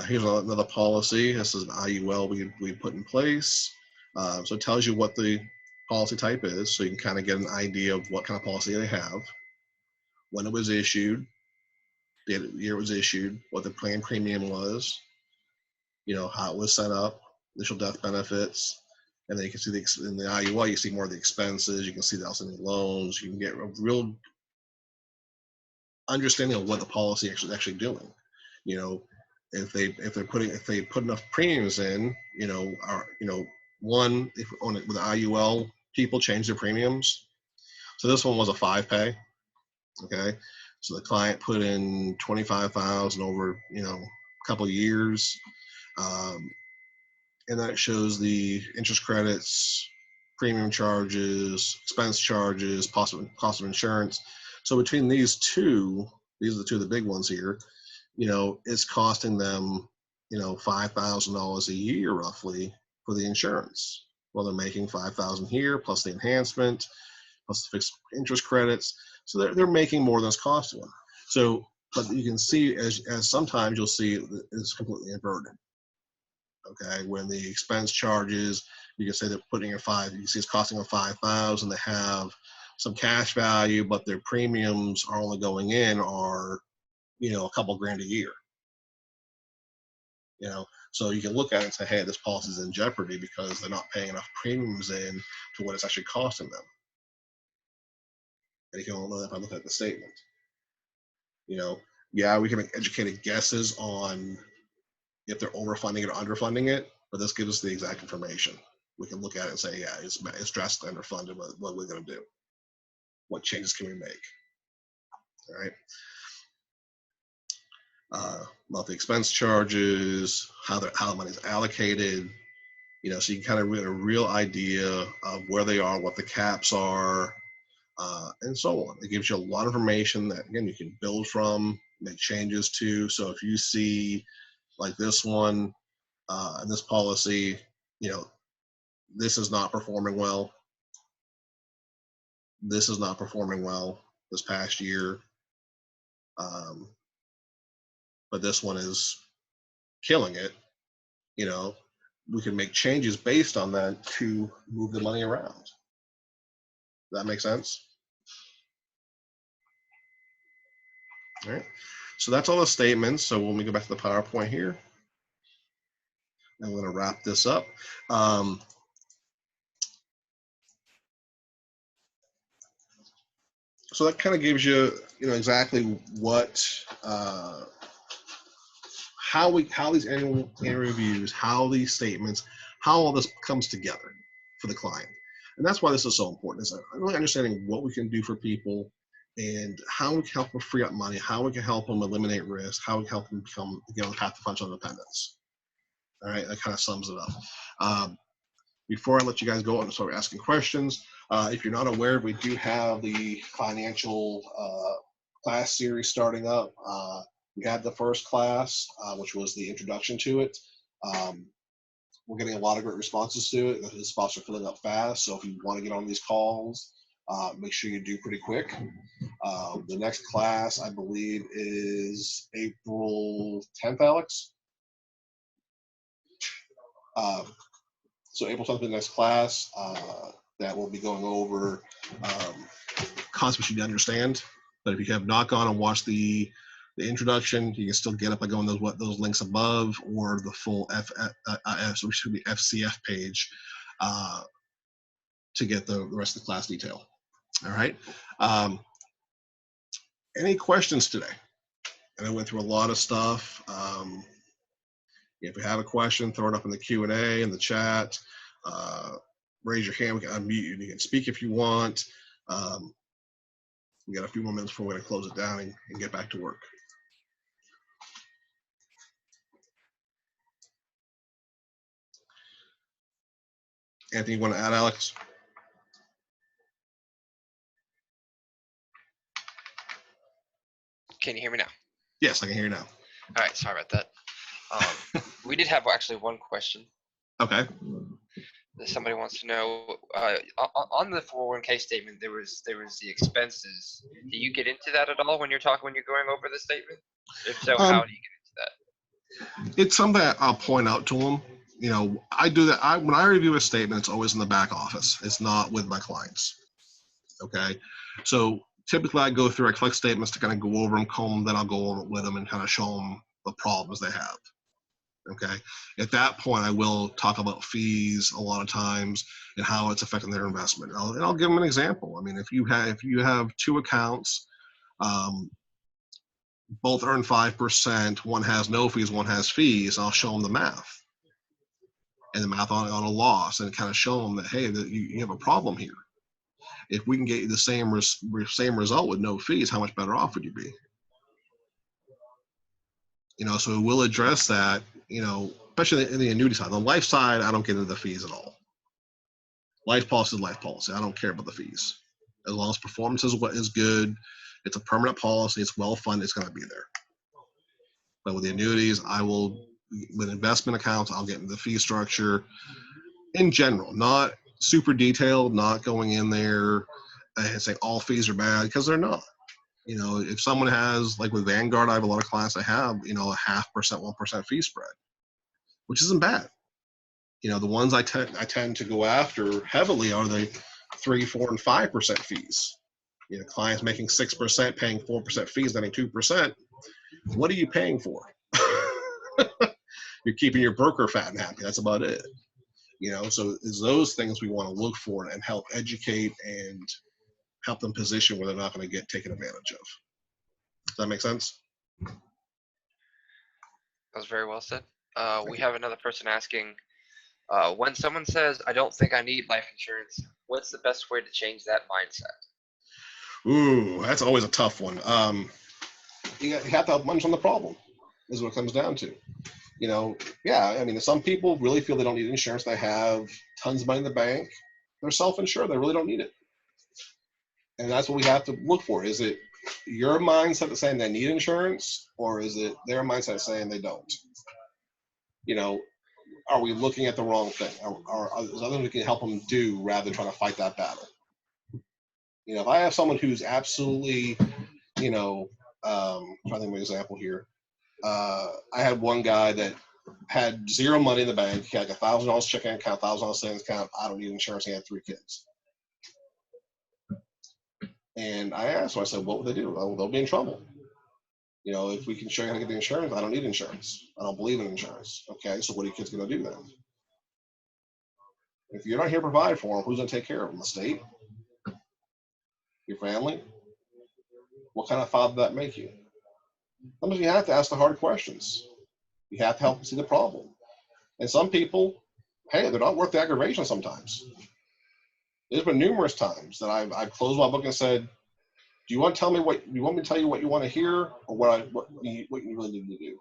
Here's another policy. This is an IUL we put in place. So it tells you what the policy type is, so you can kind of get an idea of what kind of policy they have, when it was issued, the year it was issued, what the plan premium was, you know, how it was set up, initial death benefits, and then you can see in the IUL, you see more of the expenses, you can see the outstanding loans, you can get a real understanding of what the policy actually doing. You know, if they put enough premiums in, you know, one, if on it with the IUL, people change their premiums. So this one was a 5-pay. Okay, so the client put in 25,000 over, you know, a couple of years, and that shows the interest credits, premium charges, expense charges, cost of insurance. So between these are the two of the big ones here. You know, it's costing them, you know, $5,000 a year roughly for the insurance. Well, they're making $5,000 here plus the enhancement, plus the fixed interest credits. So they're making more than it's costing them. So, but you can see as sometimes you'll see it's completely inverted. Okay, when the expense charges, you can say they're putting in you see it's costing them 5,000. They have some cash value, but their premiums are only going in are, you know, a couple grand a year. You know, so you can look at it and say, hey, this policy is in jeopardy because they're not paying enough premiums in to what it's actually costing them. And you can only know that by looking at the statement. You know, yeah, we can make educated guesses on if they're overfunding it or underfunding it, but this gives us the exact information. We can look at it and say, yeah, it's drastically underfunded. What are we going to do? What changes can we make? All right. Monthly expense charges, how the money is allocated. You know, so you can kind of get a real idea of where they are, what the caps are, and so on. It gives you a lot of information that, again, you can build from, make changes to. So if you see like this one and this policy, you know, this is not performing well. This is not performing well this past year. But this one is killing it. You know, we can make changes based on that to move the money around. Does that make sense? All right. So that's all the statements. So when we go back to the PowerPoint here, I'm going to wrap this up. So that kind of gives you, you know, exactly what, how these annual reviews, how these statements, how all this comes together for the client. And that's why this is so important, is really understanding what we can do for people and how we can help them free up money, how we can help them eliminate risk, how we can help them become, you know, path to financial independence. All right, that kind of sums it up. Before I let you guys go and start asking questions, if you're not aware, we do have the financial class series starting up. We had the first class, which was the introduction to it. We're getting a lot of great responses to it. The spots are filling up fast, so if you want to get on these calls, make sure you do pretty quick. The next class, I believe, is April 10th, Alex. So April 10th, the next class that will be going over concepts you need to understand. But if you have not gone and watched the introduction, you can still get it by going those links above or the full FCF page to get the rest of the class detail. All right. Any questions today? And I went through a lot of stuff. If you have a question, throw it up in the Q&A in the chat. Raise your hand. We can unmute you. You can speak if you want. We got a few more minutes before we're going to close it down and get back to work. Anthony, you want to add, Alex? Can you hear me now? Yes, I can hear you now. All right, sorry about that. We did have actually one question. Okay. Somebody wants to know on the 401k statement there was the expenses. Do you get into that at all when you're going over the statement? If so, how do you get into that? It's something that I'll point out to them. You know, I do that. When I review a statement, it's always in the back office. It's not with my clients. Okay. So typically I go through, I collect statements to kind of go over them, comb them, then I'll go over it with them and kind of show them the problems they have. Okay. At that point, I will talk about fees a lot of times and how it's affecting their investment. And I'll give them an example. I mean, if you have two accounts, both earn 5%, one has no fees, one has fees, I'll show them the math and the math on a loss and kind of show them that, hey, you have a problem here. If we can get you the same result with no fees, how much better off would you be? You know, so we'll address that, you know, especially in the annuity side. On the life side, I don't get into the fees at all. Life policy is life policy. I don't care about the fees. As long as performance is good, it's a permanent policy, it's well funded, it's going to be there. But with the annuities, with investment accounts, I'll get into the fee structure in general, not super detailed, not going in there and saying all fees are bad, because they're not. You know, if someone has, like with Vanguard, I have a lot of clients that have, you know, a 0.5%, 1% fee spread, which isn't bad. You know, the ones I tend to go after heavily are the 3%, 4%, and 5% fees. You know, clients making 6%, paying 4% fees, netting 2%. What are you paying for? You're keeping your broker fat and happy. That's about it. You know, so it's those things we want to look for and help educate and help them position where they're not going to get taken advantage of. Does that make sense? That was very well said. We have another person asking, when someone says, I don't think I need life insurance, what's the best way to change that mindset? Ooh, that's always a tough one. You have to help them on the problem, is what it comes down to. You know, yeah, I mean, some people really feel they don't need insurance. They have tons of money in the bank. They're self-insured. They really don't need it. And that's what we have to look for. Is it your mindset that's saying they need insurance, or is it their mindset saying they don't? You know, are we looking at the wrong thing? Are there other things we can help them do rather than trying to fight that battle? You know, if I have someone who's absolutely, you know, I'm trying to think of an example here. I had one guy that had zero money in the bank. He had like $1,000 checking account, $1,000 savings account. I don't need insurance. He had 3 kids. And I asked him, I said, what would they do? Oh, they'll be in trouble. You know, if we can show you how to get the insurance, I don't need insurance. I don't believe in insurance. Okay, so what are your kids going to do then? If you're not here to provide for them, who's going to take care of them? The state? Your family? What kind of father does that make you? Sometimes you have to ask the hard questions. You have to help them see the problem. And some people, hey, they're not worth the aggravation sometimes. There's been numerous times that I've closed my book and said, do you want to tell me what you want me to tell you what you want to hear, or what you really need to do?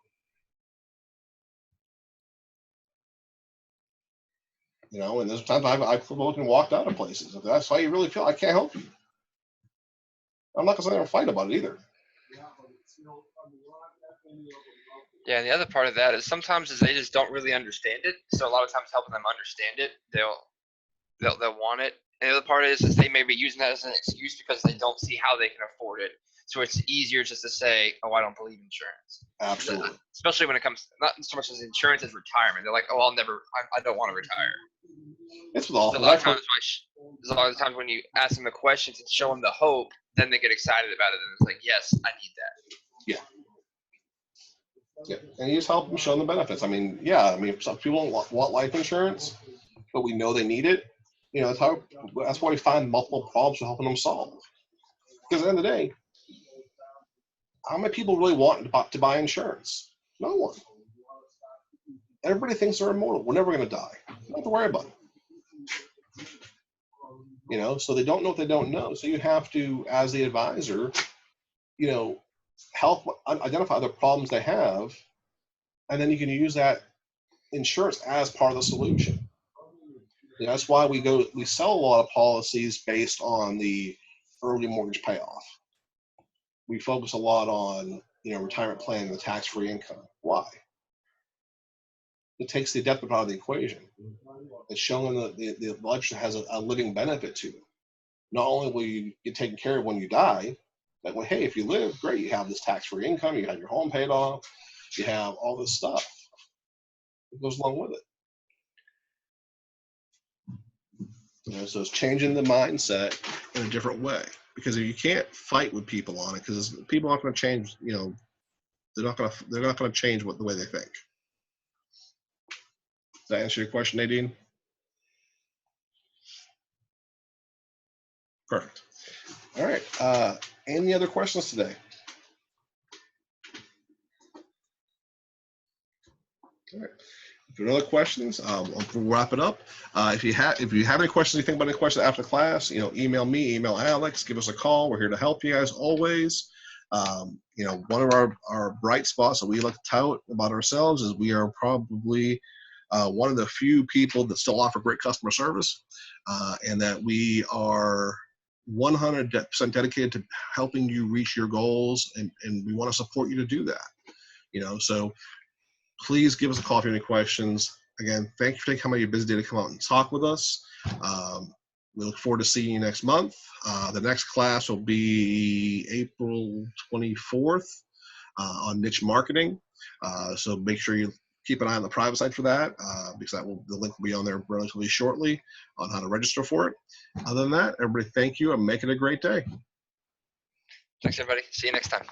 You know, and there's times I've closed my book and walked out of places. If that's how you really feel, I can't help you. I'm not going to sit there and fight about it either. Yeah, and the other part of that is sometimes is they just don't really understand it. So a lot of times helping them understand it, they'll want it. And the other part is they may be using that as an excuse because they don't see how they can afford it. So it's easier just to say, oh, I don't believe in insurance. Absolutely. Especially when it comes, not so much as insurance as retirement. They're like, oh, I don't want to retire. It's with all. So a lot of times when you ask them the questions and show them the hope, then they get excited about it. And it's like, yes, I need that. Yeah. Yeah, and you just help them show them the benefits. I mean, yeah, I mean, some people want life insurance, but we know they need it. You know, that's why we find multiple problems we're helping them solve. Because at the end of the day, how many people really want to buy insurance? No one. Everybody thinks they're immortal. We're never going to die. You don't have to worry about it. You know, so they don't know what they don't know. So you have to, as the advisor, you know, help identify the problems they have, and then you can use that insurance as part of the solution. You know, that's why we sell a lot of policies based on the early mortgage payoff. We focus a lot on, you know, retirement planning, the tax-free income. Why? It takes the death out of the equation. It's showing that the legislature has a living benefit to it. Not only will you get taken care of when you die, but well, hey, if you live, great, you have this tax-free income, you have your home paid off, you have all this stuff that goes along with it. You know, so it's changing the mindset in a different way, because if you can't fight with people on it, because people aren't going to change. You know, they're not going to change the way they think. Does that answer your question, Nadine? Perfect. All right. Any other questions today? All right. If there are other questions, we'll wrap it up. If you have any questions, you think about any questions after class, you know, email me, email Alex, give us a call. We're here to help you guys always. You know, one of our bright spots that we like to tout about ourselves is we are probably one of the few people that still offer great customer service, and that we are 100% dedicated to helping you reach your goals, and we want to support you to do that. You know, so please give us a call if you have any questions. Again, thank you for taking time out of your busy day to come out and talk with us. We look forward to seeing you next month. The next class will be April 24th on niche marketing. So make sure you keep an eye on the private side for that, because the link will be on there relatively shortly on how to register for it. Other than that, everybody, thank you and make it a great day. Thanks, everybody. See you next time.